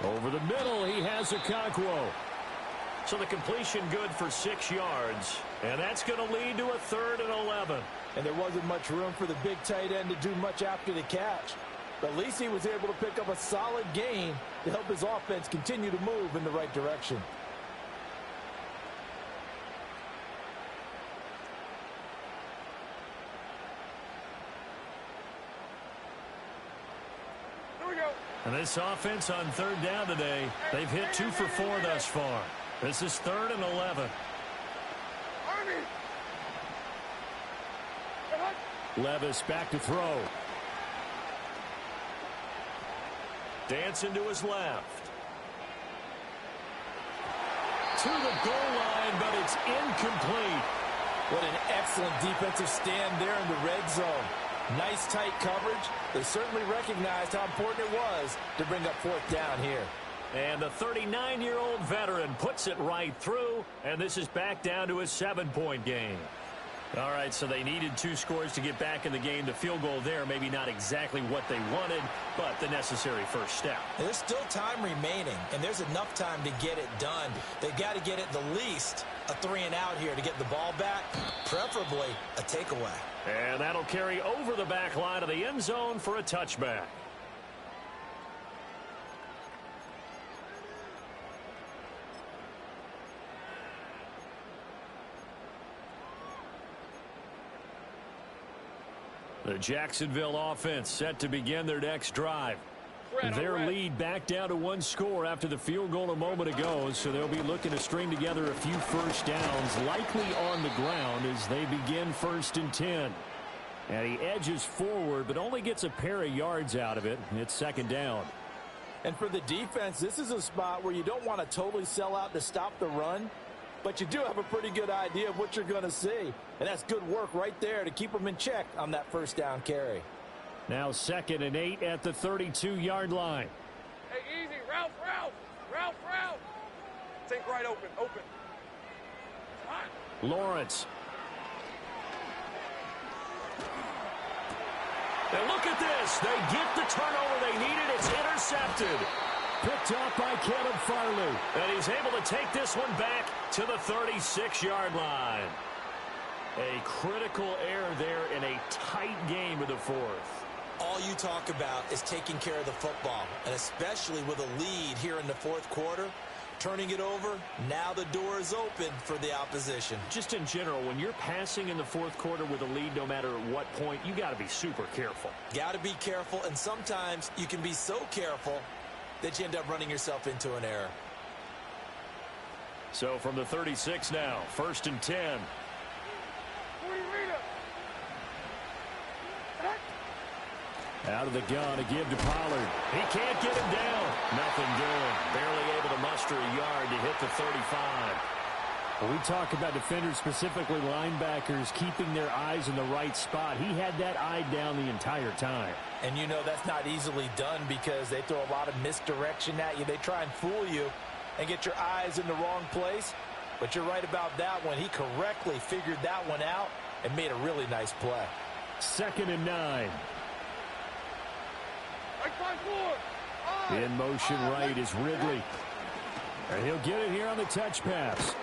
Over the middle, he has Okonkwo. So the completion good for 6 yards. And that's going to lead to a 3rd and 11. And there wasn't much room for the big tight end to do much after the catch. But at least he was able to pick up a solid gain to help his offense continue to move in the right direction. Here we go. And this offense on 3rd down today, they've hit 2 for 4 thus far. This is 3rd and 11. Army. Levis back to throw. Dancing to his left. To the goal line, but it's incomplete. What an excellent defensive stand there in the red zone. Nice tight coverage. They certainly recognized how important it was to bring up 4th down here. And the 39-year-old veteran puts it right through, and this is back down to a 7-point game. All right, so they needed 2 scores to get back in the game. The field goal there, maybe not exactly what they wanted, but the necessary first step. There's still time remaining, and there's enough time to get it done. They've got to get at the least a 3 and out here to get the ball back, preferably a takeaway. And that'll carry over the back line of the end zone for a touchback. The Jacksonville offense set to begin their next drive. Their lead back down to 1 score after the field goal a moment ago, so they'll be looking to string together a few first downs, likely on the ground as they begin 1st and 10. And he edges forward, but only gets a pair of yards out of it. It's 2nd down. And for the defense, this is a spot where you don't want to totally sell out to stop the run, but you do have a pretty good idea of what you're going to see. And that's good work right there to keep them in check on that 1st down carry. Now 2nd and 8 at the 32-yard line. Hey, easy. Ralph. Think right open. Lawrence. And look at this. They get the turnover they needed. It's intercepted. Picked off by Caleb Farley. And he's able to take this one back to the 36-yard line. A critical error there in a tight game of the 4th. All you talk about is taking care of the football, and especially with a lead here in the 4th quarter. Turning it over, now the door is open for the opposition. Just in general, when you're passing in the 4th quarter with a lead, no matter at what point, you got to be super careful. Got to be careful, and sometimes you can be so careful that you end up running yourself into an error. So from the 36 now, 1st and 10. Out of the gun to give to Pollard. He can't get him down. Nothing doing. Barely able to muster a yard to hit the 35. When we talk about defenders, specifically linebackers, keeping their eyes in the right spot, he had that eye down the entire time. And you know that's not easily done because they throw a lot of misdirection at you. They try and fool you and get your eyes in the wrong place. But you're right about that one. He correctly figured that one out and made a really nice play. 2nd and 9. In motion right is Ridley. And he'll get it here on the touch pass.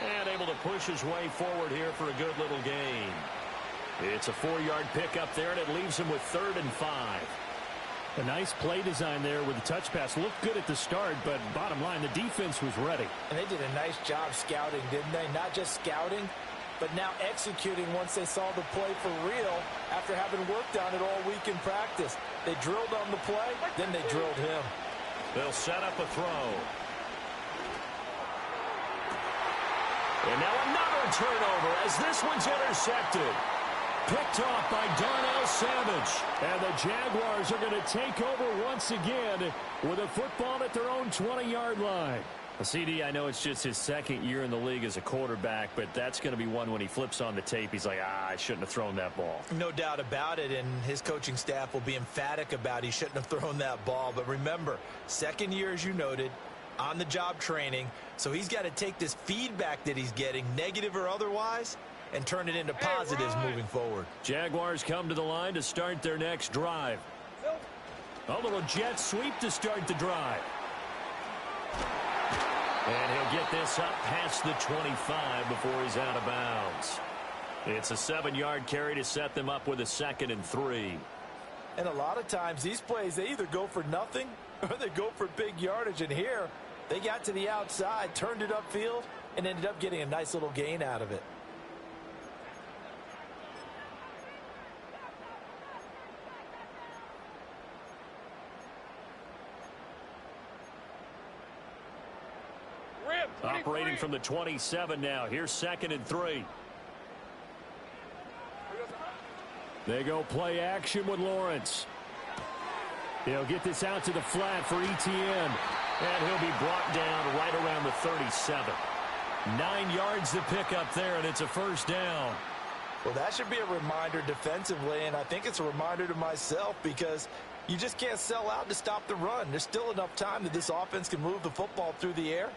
And able to push his way forward here for a good little gain. It's a 4-yard pickup there, and it leaves him with 3rd and 5. A nice play design there with the touch pass. Looked good at the start, but bottom line, the defense was ready. And they did a nice job scouting, didn't they? Not just scouting, but now executing once they saw the play for real after having worked on it all week in practice. They drilled on the play, then they drilled him. They'll set up a throw. And now another turnover as this one's intercepted. Picked off by Darnell Savage. And the Jaguars are going to take over once again with a football at their own 20-yard line. CD, I know it's just his 2nd year in the league as a quarterback, but that's going to be one when he flips on the tape, he's like, I shouldn't have thrown that ball. No doubt about it, and his coaching staff will be emphatic about he shouldn't have thrown that ball. But remember, 2nd year, as you noted, on-the-job training, So he's got to take this feedback that he's getting, negative or otherwise, and turn it into positives moving forward. Jaguars come to the line to start their next drive. A little jet sweep to start the drive. And he'll get this up past the 25 before he's out of bounds. It's a 7-yard carry to set them up with a 2nd and 3. And a lot of times these plays, they either go for nothing or they go for big yardage. And here, they got to the outside, turned it upfield, and ended up getting a nice little gain out of it. Operating from the 27 now. Here's 2nd and 3. They go play action with Lawrence. He'll get this out to the flat for Etienne. And he'll be brought down right around the 37. 9 yards to pick up there, and it's a 1st down. Well, that should be a reminder defensively, and I think it's a reminder to myself because you just can't sell out to stop the run. There's still enough time that this offense can move the football through the air,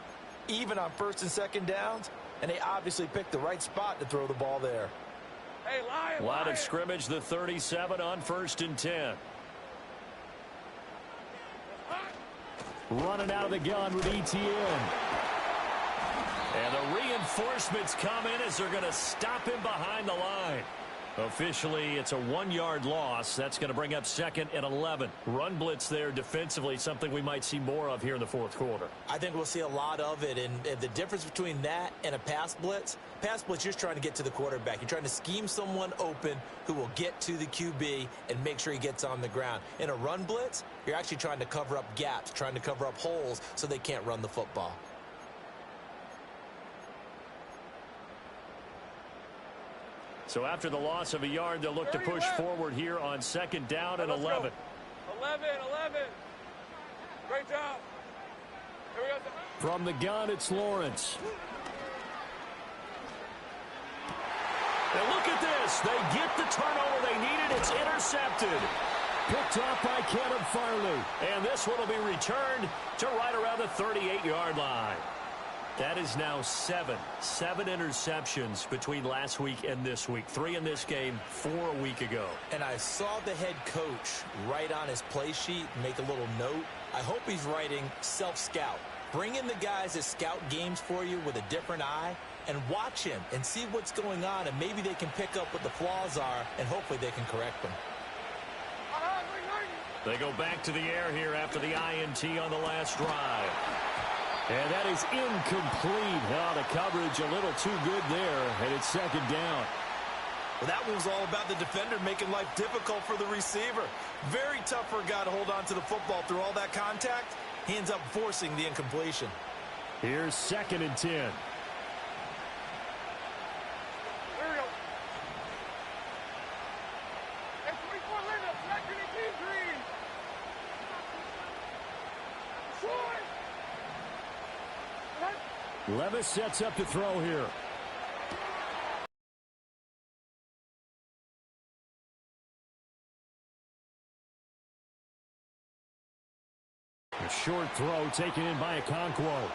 even on 1st and 2nd downs, and they obviously picked the right spot to throw the ball there. Hey, Lion, Line of scrimmage, the 37 on 1st and 10. Running out of the gun with Etienne. And the reinforcements come in as they're going to stop him behind the line. Officially, it's a 1-yard loss. That's going to bring up 2nd and 11. Run blitz there defensively, something we might see more of here in the 4th quarter. I think we'll see a lot of it, and the difference between that and a pass blitz, you're just trying to get to the quarterback. You're trying to scheme someone open who will get to the QB and make sure he gets on the ground. In a run blitz, you're actually trying to cover up gaps, trying to cover up holes so they can't run the football. So after the loss of a yard, they'll look to push forward here on 2nd down and 11. 11. Great job. Here we go. From the gun, it's Lawrence. And look at this. They get the turnover they needed. It's intercepted. Picked off by Caleb Farley. And this one will be returned to right around the 38-yard line. That is now 7 interceptions between last week and this week. 3 in this game, 4 a week ago. And I saw the head coach write on his play sheet, make a little note. I hope he's writing self-scout. Bring in the guys that scout games for you with a different eye and watch him and see what's going on, and maybe they can pick up what the flaws are, and hopefully they can correct them. They go back to the air here after the INT on the last drive. And that is incomplete. Oh, the coverage a little too good there, and it's 2nd down. Well, that one was all about the defender making life difficult for the receiver. Very tough for a guy to hold on to the football through all that contact. He ends up forcing the incompletion. Here's 2nd and 10. Here we go. And 24 lineup, second and 10 green. Levis sets up to throw here. A short throw taken in by Okonkwo.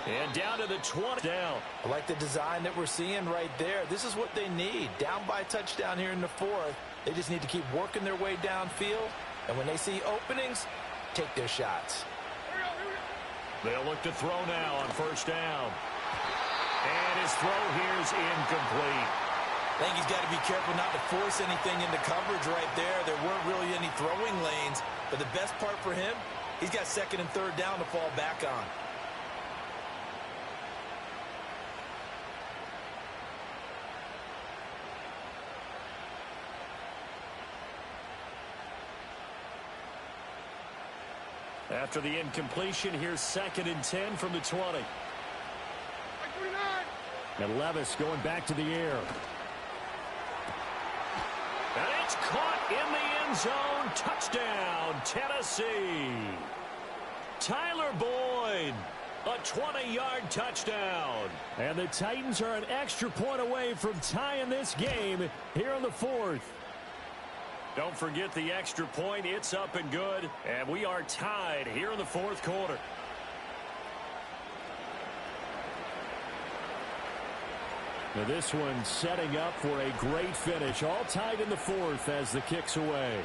And down to the 20. Down. I like the design that we're seeing right there. This is what they need. Down by a touchdown here in the 4th. They just need to keep working their way downfield. And when they see openings, take their shots. They'll look to throw now on 1st down. And his throw here is incomplete. I think he's got to be careful not to force anything into coverage right there. There weren't really any throwing lanes. But the best part for him, he's got 2nd and 3rd down to fall back on. After the incompletion, here's 2nd and 10 from the 20. And Levis going back to the air. And it's caught in the end zone. Touchdown, Tennessee. Tyler Boyd, a 20-yard touchdown. And the Titans are an extra point away from tying this game here in the 4th. Don't forget the extra point. It's up and good. And we are tied here in the 4th quarter. Now this one setting up for a great finish. All tied in the fourth as the kick's away.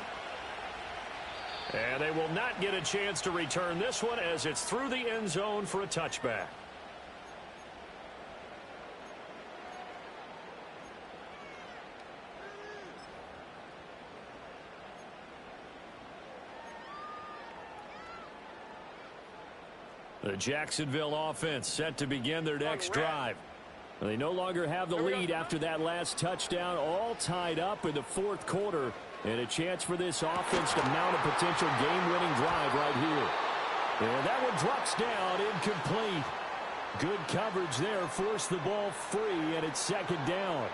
And they will not get a chance to return this one as it's through the end zone for a touchback. The Jacksonville offense set to begin their next drive. They no longer have the lead after that last touchdown, all tied up in the fourth quarter, and a chance for this offense to mount a potential game-winning drive right here. And that one drops down, incomplete. Good coverage there, forced the ball free, and it's second down.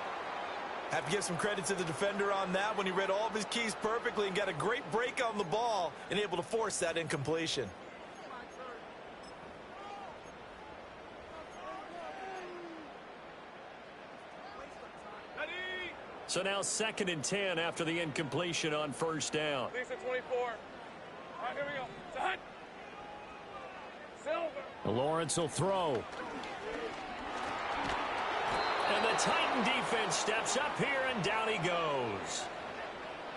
Have to give some credit to the defender on that when he read all of his keys perfectly and got a great break on the ball and able to force that incompletion. So now 2nd and 10 after the incompletion on first down. Lisa 24. All right, here we go. Done. Silver. Lawrence will throw. And the Titan defense steps up here, and down he goes.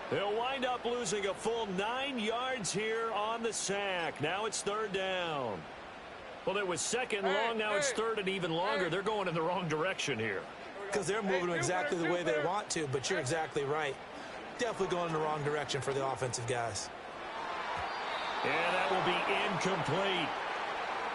They'll wind up losing a full 9 yards here on the sack. Now it's 3rd down. Well, it was second long. Now it's 3rd and even longer. They're going in the wrong direction here. Because they're moving exactly the way they want to, but you're exactly right. Definitely going in the wrong direction for the offensive guys. And that will be incomplete.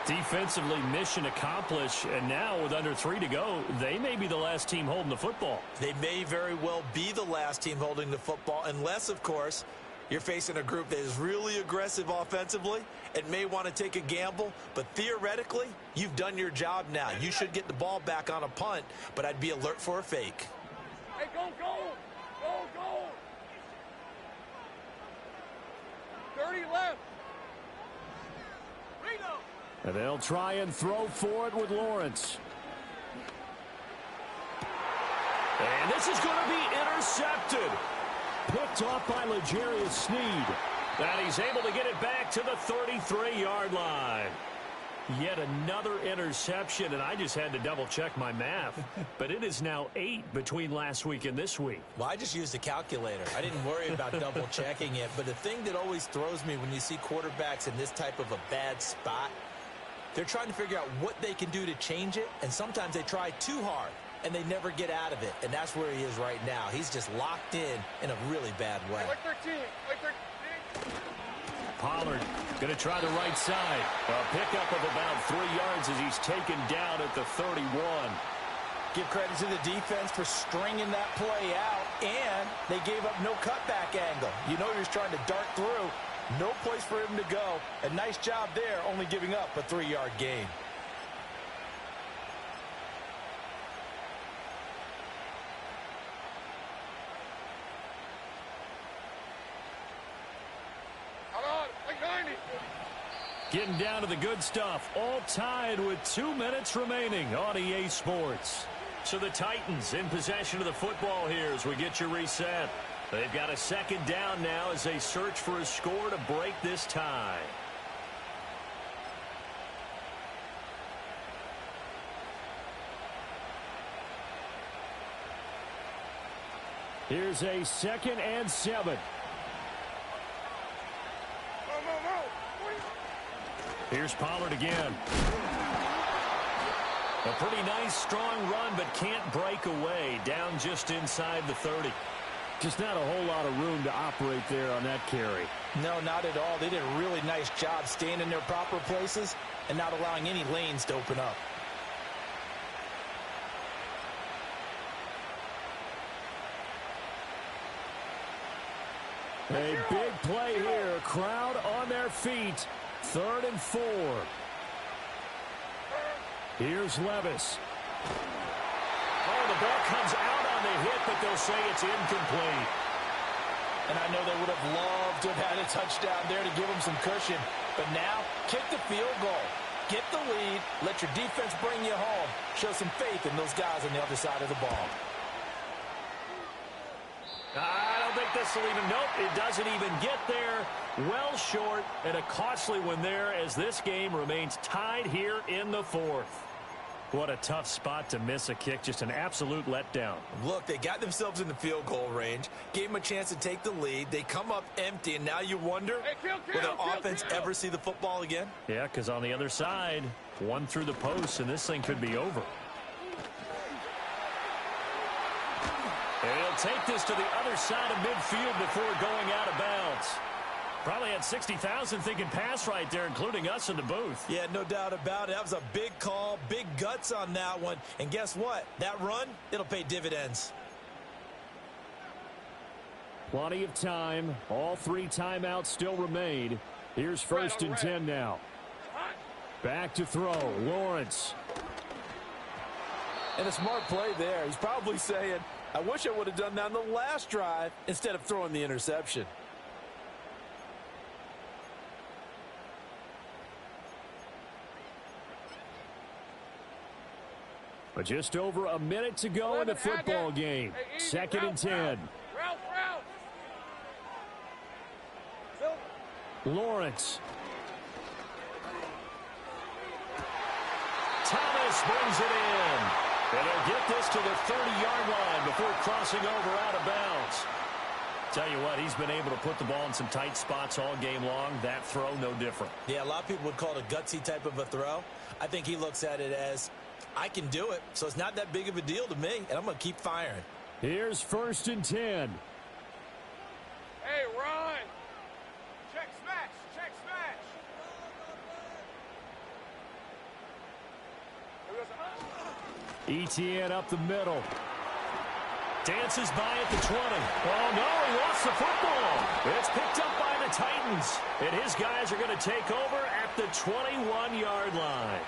Defensively, mission accomplished, and now with under 3 to go, they may be the last team holding the football. They may very well be the last team holding the football, unless, of course, you're facing a group that is really aggressive offensively and may want to take a gamble, but theoretically, you've done your job now. You should get the ball back on a punt, but I'd be alert for a fake. Hey, go, go! Go, go! 30 left. Reno! And they'll try and throw for it with Lawrence. And this is going to be intercepted. Picked off by L'Jarius Sneed. And he's able to get it back to the 33-yard line. Yet another interception, and I just had to double-check my math. But it is now 8 between last week and this week. Well, I just used a calculator. I didn't worry about double-checking it. But the thing that always throws me when you see quarterbacks in this type of a bad spot, they're trying to figure out what they can do to change it, and sometimes they try too hard, and they never get out of it. And that's where he is right now. He's just locked in a really bad way. Like 13. Like 13. Pollard going to try the right side. A pickup of about 3 yards as he's taken down at the 31. Give credit to the defense for stringing that play out, and they gave up no cutback angle. You know you're trying to dart through. No place for him to go. A nice job there, only giving up a 3-yard gain. Getting down to the good stuff. All tied with 2 minutes remaining on EA Sports. So the Titans in possession of the football here as we get your reset. They've got a 2nd down now as they search for a score to break this tie. Here's a 2nd and 7. Here's Pollard again. A pretty nice, strong run, but can't break away. Down just inside the 30. Just not a whole lot of room to operate there on that carry. No, not at all. They did a really nice job staying in their proper places and not allowing any lanes to open up. A big play here. Crowd on their feet. 3rd and 4. Here's Levis. Oh, the ball comes out on the hit, but they'll say it's incomplete. And I know they would have loved to have had a touchdown there to give them some cushion. But now, kick the field goal. Get the lead. Let your defense bring you home. Show some faith in those guys on the other side of the ball. I don't think this will even, nope, it doesn't even get there. Well short, and a costly one there as this game remains tied here in the 4th. What a tough spot to miss a kick. Just an absolute letdown. Look, they got themselves in the field goal range, gave them a chance to take the lead. They come up empty, and now you wonder, will their offense ever see the football again? Yeah, because on the other side, one through the post, and this thing could be over. And he'll take this to the other side of midfield before going out of bounds. Probably had 60,000 thinking pass right there, including us in the booth. Yeah, no doubt about it. That was a big call, big guts on that one. And guess what? That run, it'll pay dividends. Plenty of time. All 3 timeouts still remain. Here's 1st and 10 now. Back to throw. Lawrence. And a smart play there. He's probably saying, I wish I would have done that on the last drive instead of throwing the interception. But just over a minute to go in the football game. 2nd and 10. Lawrence. Thomas brings it in. And he'll get this to the 30-yard line before crossing over out of bounds. Tell you what, he's been able to put the ball in some tight spots all game long. That throw, no different. Yeah, a lot of people would call it a gutsy type of a throw. I think he looks at it as, I can do it, so it's not that big of a deal to me, and I'm going to keep firing. Here's 1st and 10. Hey, Ron. Check smash. Check smash. Etienne up the middle. Dances by at the 20. Oh, no, he lost the football. It's picked up by the Titans. And his guys are going to take over at the 21-yard line.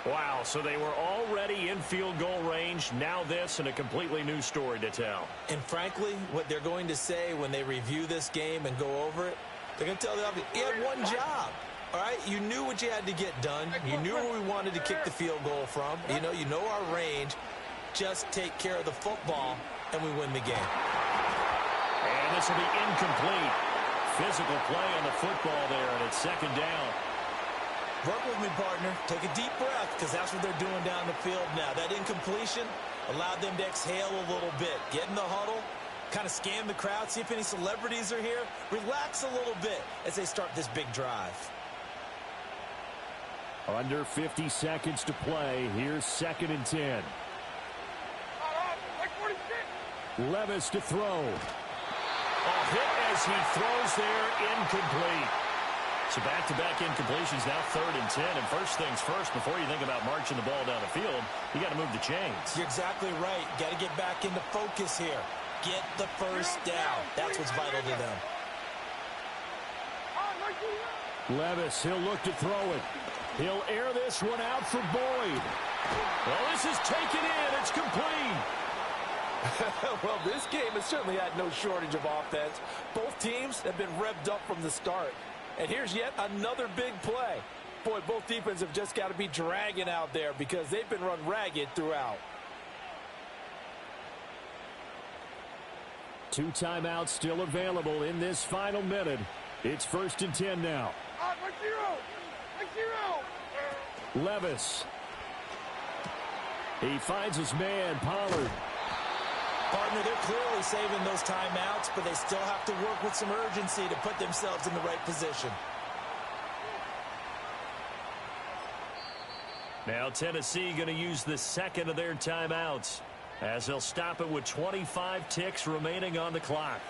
Wow, so they were already in field goal range. Now this, and a completely new story to tell. And frankly, what they're going to say when they review this game and go over it, they're going to tell the offense, you had one job. All right, you knew what you had to get done. You knew where we wanted to kick the field goal from. You know our range. Just take care of the football, and we win the game. And this will be incomplete. Physical play on the football there, and it's 2nd down. Work with me, partner. Take a deep breath, because that's what they're doing down the field now. That incompletion allowed them to exhale a little bit. Get in the huddle, kind of scan the crowd, see if any celebrities are here. Relax a little bit as they start this big drive. Under 50 seconds to play. Here's 2nd and 10. Levis to throw. A hit as he throws there, incomplete. So back-to-back incompletions, now 3rd and 10. And first things first, before you think about marching the ball down the field, you got to move the chains. You're exactly right. Got to get back into focus here. Get the first down. That's what's vital to them. Levis, he'll look to throw it. He'll air this one out for Boyd. Well, this is taken in. It's complete. Well, this game has certainly had no shortage of offense. Both teams have been revved up from the start. And here's yet another big play. Boy, both defenses have just got to be dragging out there because they've been run ragged throughout. 2 timeouts still available in this final minute. It's 1st and 10 now. Levis. He finds his man, Pollard. Partner, they're clearly saving those timeouts, but they still have to work with some urgency to put themselves in the right position. Now Tennessee going to use the 2nd of their timeouts as they'll stop it with 25 ticks remaining on the clock.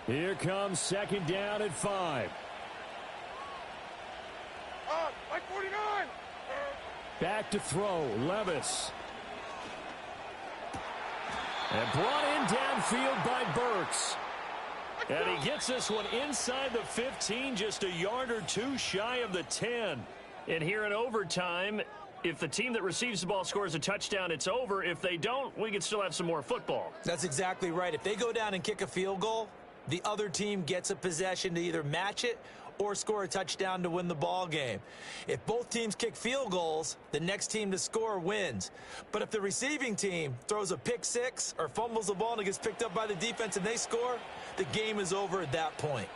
Here comes 2nd down at 5. Like 49. Back to throw, Levis. And brought in downfield by Burks. And he gets this one inside the 15, just a yard or 2 shy of the 10. And here in overtime, if the team that receives the ball scores a touchdown, it's over. If they don't, we can still have some more football. That's exactly right. If they go down and kick a field goal, the other team gets a possession to either match it or score a touchdown to win the ball game. If both teams kick field goals, the next team to score wins. But if the receiving team throws a pick six or fumbles the ball and it gets picked up by the defense and they score, the game is over at that point.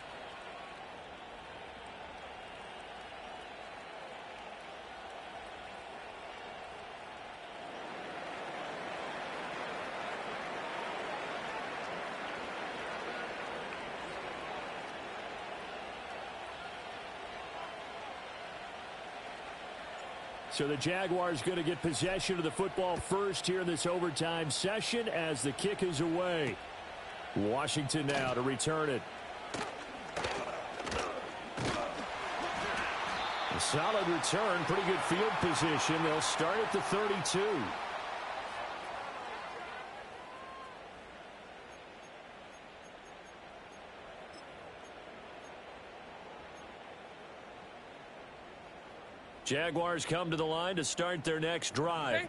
So the Jaguars going to get possession of the football first here in this overtime session as the kick is away. Washington now to return it. A solid return, pretty good field position. They'll start at the 32. Jaguars come to the line to start their next drive.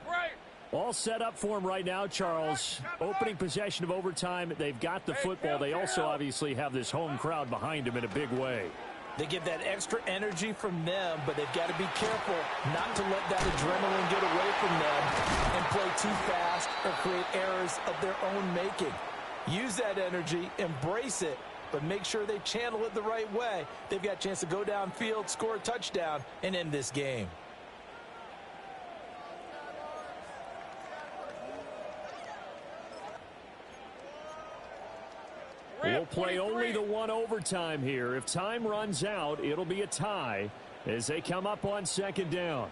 All set up for them right now, Charles. Opening possession of overtime. They've got the football. They also obviously have this home crowd behind them in a big way. They get that extra energy from them, but they've got to be careful not to let that adrenaline get away from them and play too fast or create errors of their own making. Use that energy, embrace it, but make sure they channel it the right way. They've got a chance to go downfield, score a touchdown, and end this game. We'll play only the one overtime here. If time runs out, it'll be a tie as they come up on second down.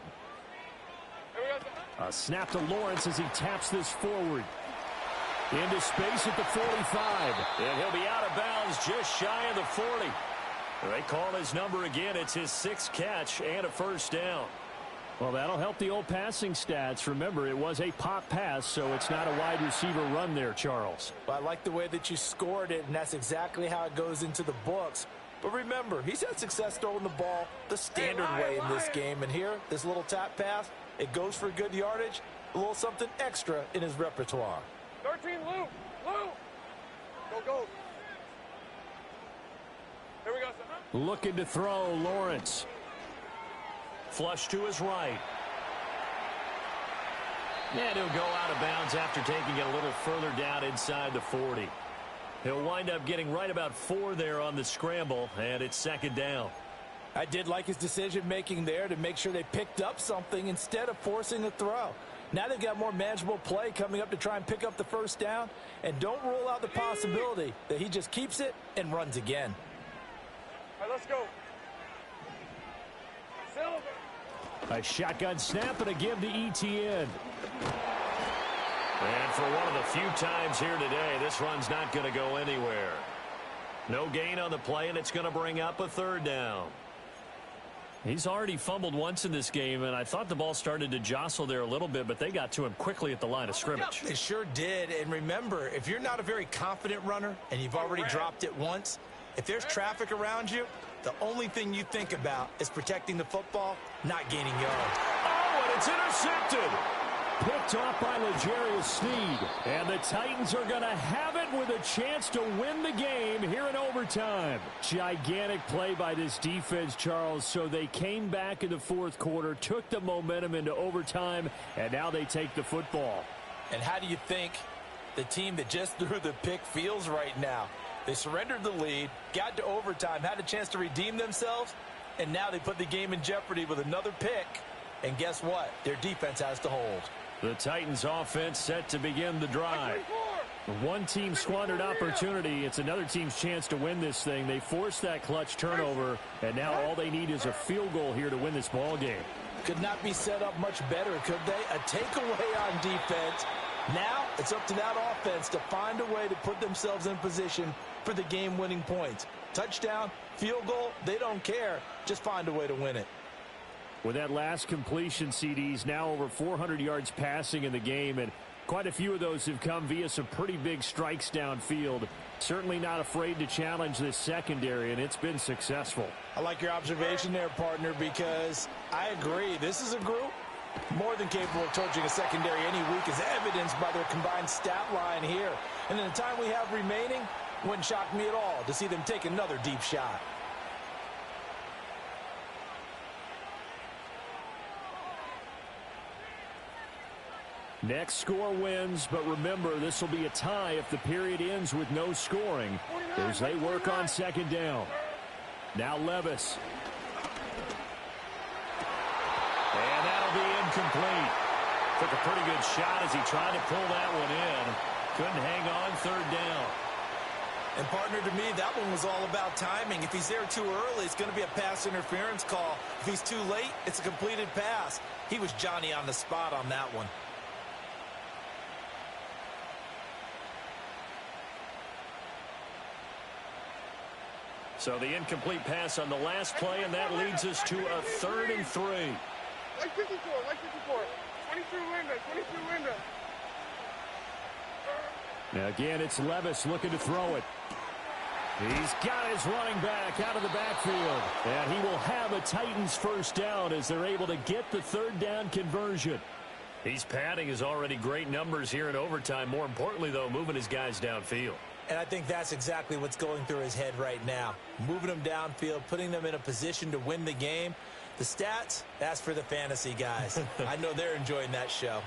A snap to Lawrence as he taps this forward. Into space at the 45. And he'll be out of bounds just shy of the 40. They call his number again. It's his sixth catch and a first down. Well, that'll help the old passing stats. Remember, it was a pop pass, so it's not a wide receiver run there, Charles. Well, I like the way that you scored it, and that's exactly how it goes into the books. But remember, he's had success throwing the ball the standard way in this game. And here, this little tap pass, it goes for good yardage, a little something extra in his repertoire. 13, Lou. Go. Here we go, son. Looking to throw, Lawrence. Flush to his right. And he'll go out of bounds after taking it a little further down inside the 40. He'll wind up getting right about 4 there on the scramble, and it's second down. I did like his decision-making there to make sure they picked up something instead of forcing a throw. Now they've got more manageable play coming up to try and pick up the first down, and don't rule out the possibility that he just keeps it and runs again. All right, let's go. A shotgun snap and a give to ETN. And for one of the few times here today, this run's not going to go anywhere. No gain on the play, and it's going to bring up a third down. He's already fumbled once in this game, and I thought the ball started to jostle there a little bit, but they got to him quickly at the line of scrimmage. They sure did. And remember, if you're not a very confident runner and you've already dropped it once, if there's traffic around you, the only thing you think about is protecting the football, not gaining yards. Oh, and it's intercepted. Picked off by L'Jarius Sneed. And the Titans are going to have it with a chance to win the game here in overtime. Gigantic play by this defense, Charles. So they came back in the fourth quarter, took the momentum into overtime, and now they take the football. And how do you think the team that just threw the pick feels right now? They surrendered the lead, got to overtime, had a chance to redeem themselves, and now they put the game in jeopardy with another pick. And guess what? Their defense has to hold. The Titans offense set to begin the drive. One team squandered opportunity. It's another team's chance to win this thing. They forced that clutch turnover, and now all they need is a field goal here to win this ball game. Could not be set up much better, could they? A takeaway on defense. Now it's up to that offense to find a way to put themselves in position for the game-winning points. Touchdown, field goal, they don't care. Just find a way to win it. With that last completion, CDs now over 400 yards passing in the game, and quite a few of those have come via some pretty big strikes downfield. Certainly not afraid to challenge this secondary, and it's been successful. I like your observation there, partner, because I agree. This is a group more than capable of torching a secondary any week, as evidenced by their combined stat line here. And in the time we have remaining, wouldn't shock me at all to see them take another deep shot. Next score wins, but remember, this will be a tie if the period ends with no scoring as they work on second down. Now Levis. And that'll be incomplete. Took a pretty good shot as he tried to pull that one in. Couldn't hang on third down. And partner, to me, that one was all about timing. If he's there too early, it's going to be a pass interference call. If he's too late, it's a completed pass. He was Johnny on the spot on that one. So the incomplete pass on the last play, and that leads us to a 3rd and 3. Like 54, like 54. 22 window, 22 window. Now again, it's Levis looking to throw it. He's got his running back out of the backfield. And he will have a Titans first down as they're able to get the 3rd down conversion. He's padding his already great numbers here in overtime. More importantly, though, moving his guys downfield. And I think that's exactly what's going through his head right now. Moving them downfield, putting them in a position to win the game. The stats, that's for the fantasy guys. I know they're enjoying that show.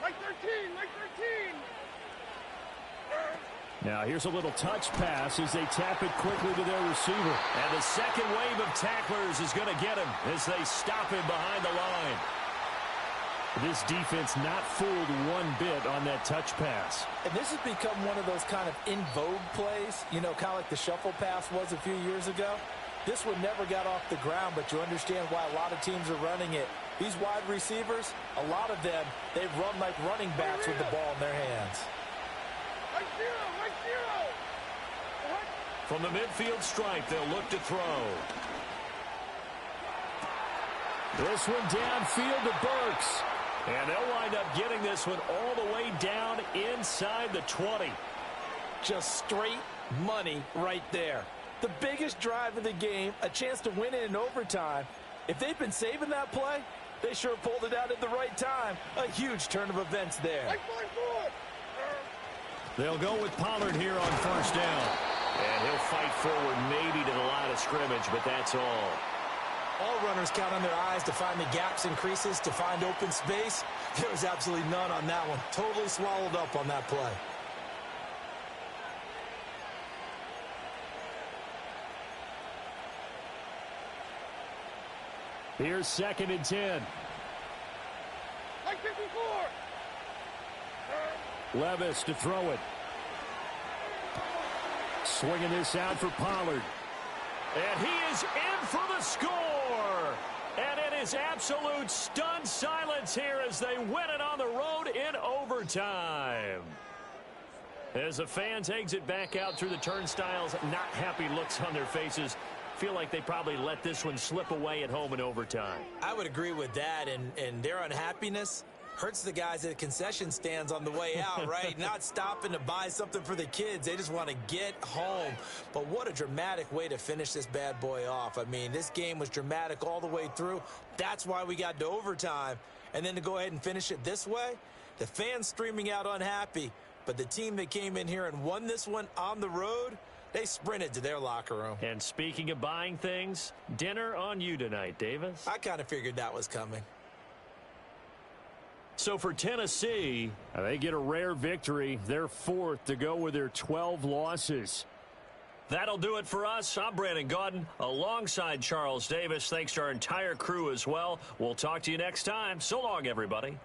Like 13, like 13. Now here's a little touch pass as they tap it quickly to their receiver. And the second wave of tacklers is going to get him as they stop him behind the line. This defense not fooled one bit on that touch pass. And this has become one of those kind of in vogue plays, you know, kind of like the shuffle pass was a few years ago. This one never got off the ground, but you understand why a lot of teams are running it. These wide receivers, a lot of them, they run like running backs with the ball in their hands. Like zero, like zero. From the midfield stripe, they'll look to throw. This one downfield to Burks. And they'll wind up getting this one all the way down inside the 20. Just straight money right there. The biggest drive of the game, a chance to win it in overtime. If they've been saving that play, they sure pulled it out at the right time. A huge turn of events there. Like 4. They'll go with Pollard here on first down. And he'll fight forward maybe to the line of scrimmage, but that's all. All runners count on their eyes to find the gaps and creases, to find open space. There was absolutely none on that one. Totally swallowed up on that play. Here's 2nd and 10. Like 54. Levis to throw it. Swinging this out for Pollard. And he is in for the score. And it is absolute stunned silence here as they win it on the road in overtime. As the fans exit back out through the turnstiles, not happy looks on their faces. Feel like they probably let this one slip away at home in overtime. I would agree with that, and their unhappiness hurts the guys at the concession stands on the way out, right? Not stopping to buy something for the kids. They just want to get home. But what a dramatic way to finish this bad boy off. I mean, this game was dramatic all the way through. That's why we got to overtime. And then to go ahead and finish it this way, the fans streaming out unhappy. But the team that came in here and won this one on the road, they sprinted to their locker room. And speaking of buying things, dinner on you tonight, Davis. I kind of figured that was coming. So for Tennessee, they get a rare victory. They're 4th to go with their 12 losses. That'll do it for us. I'm Brandon Gaudin alongside Charles Davis. Thanks to our entire crew as well. We'll talk to you next time. So long, everybody.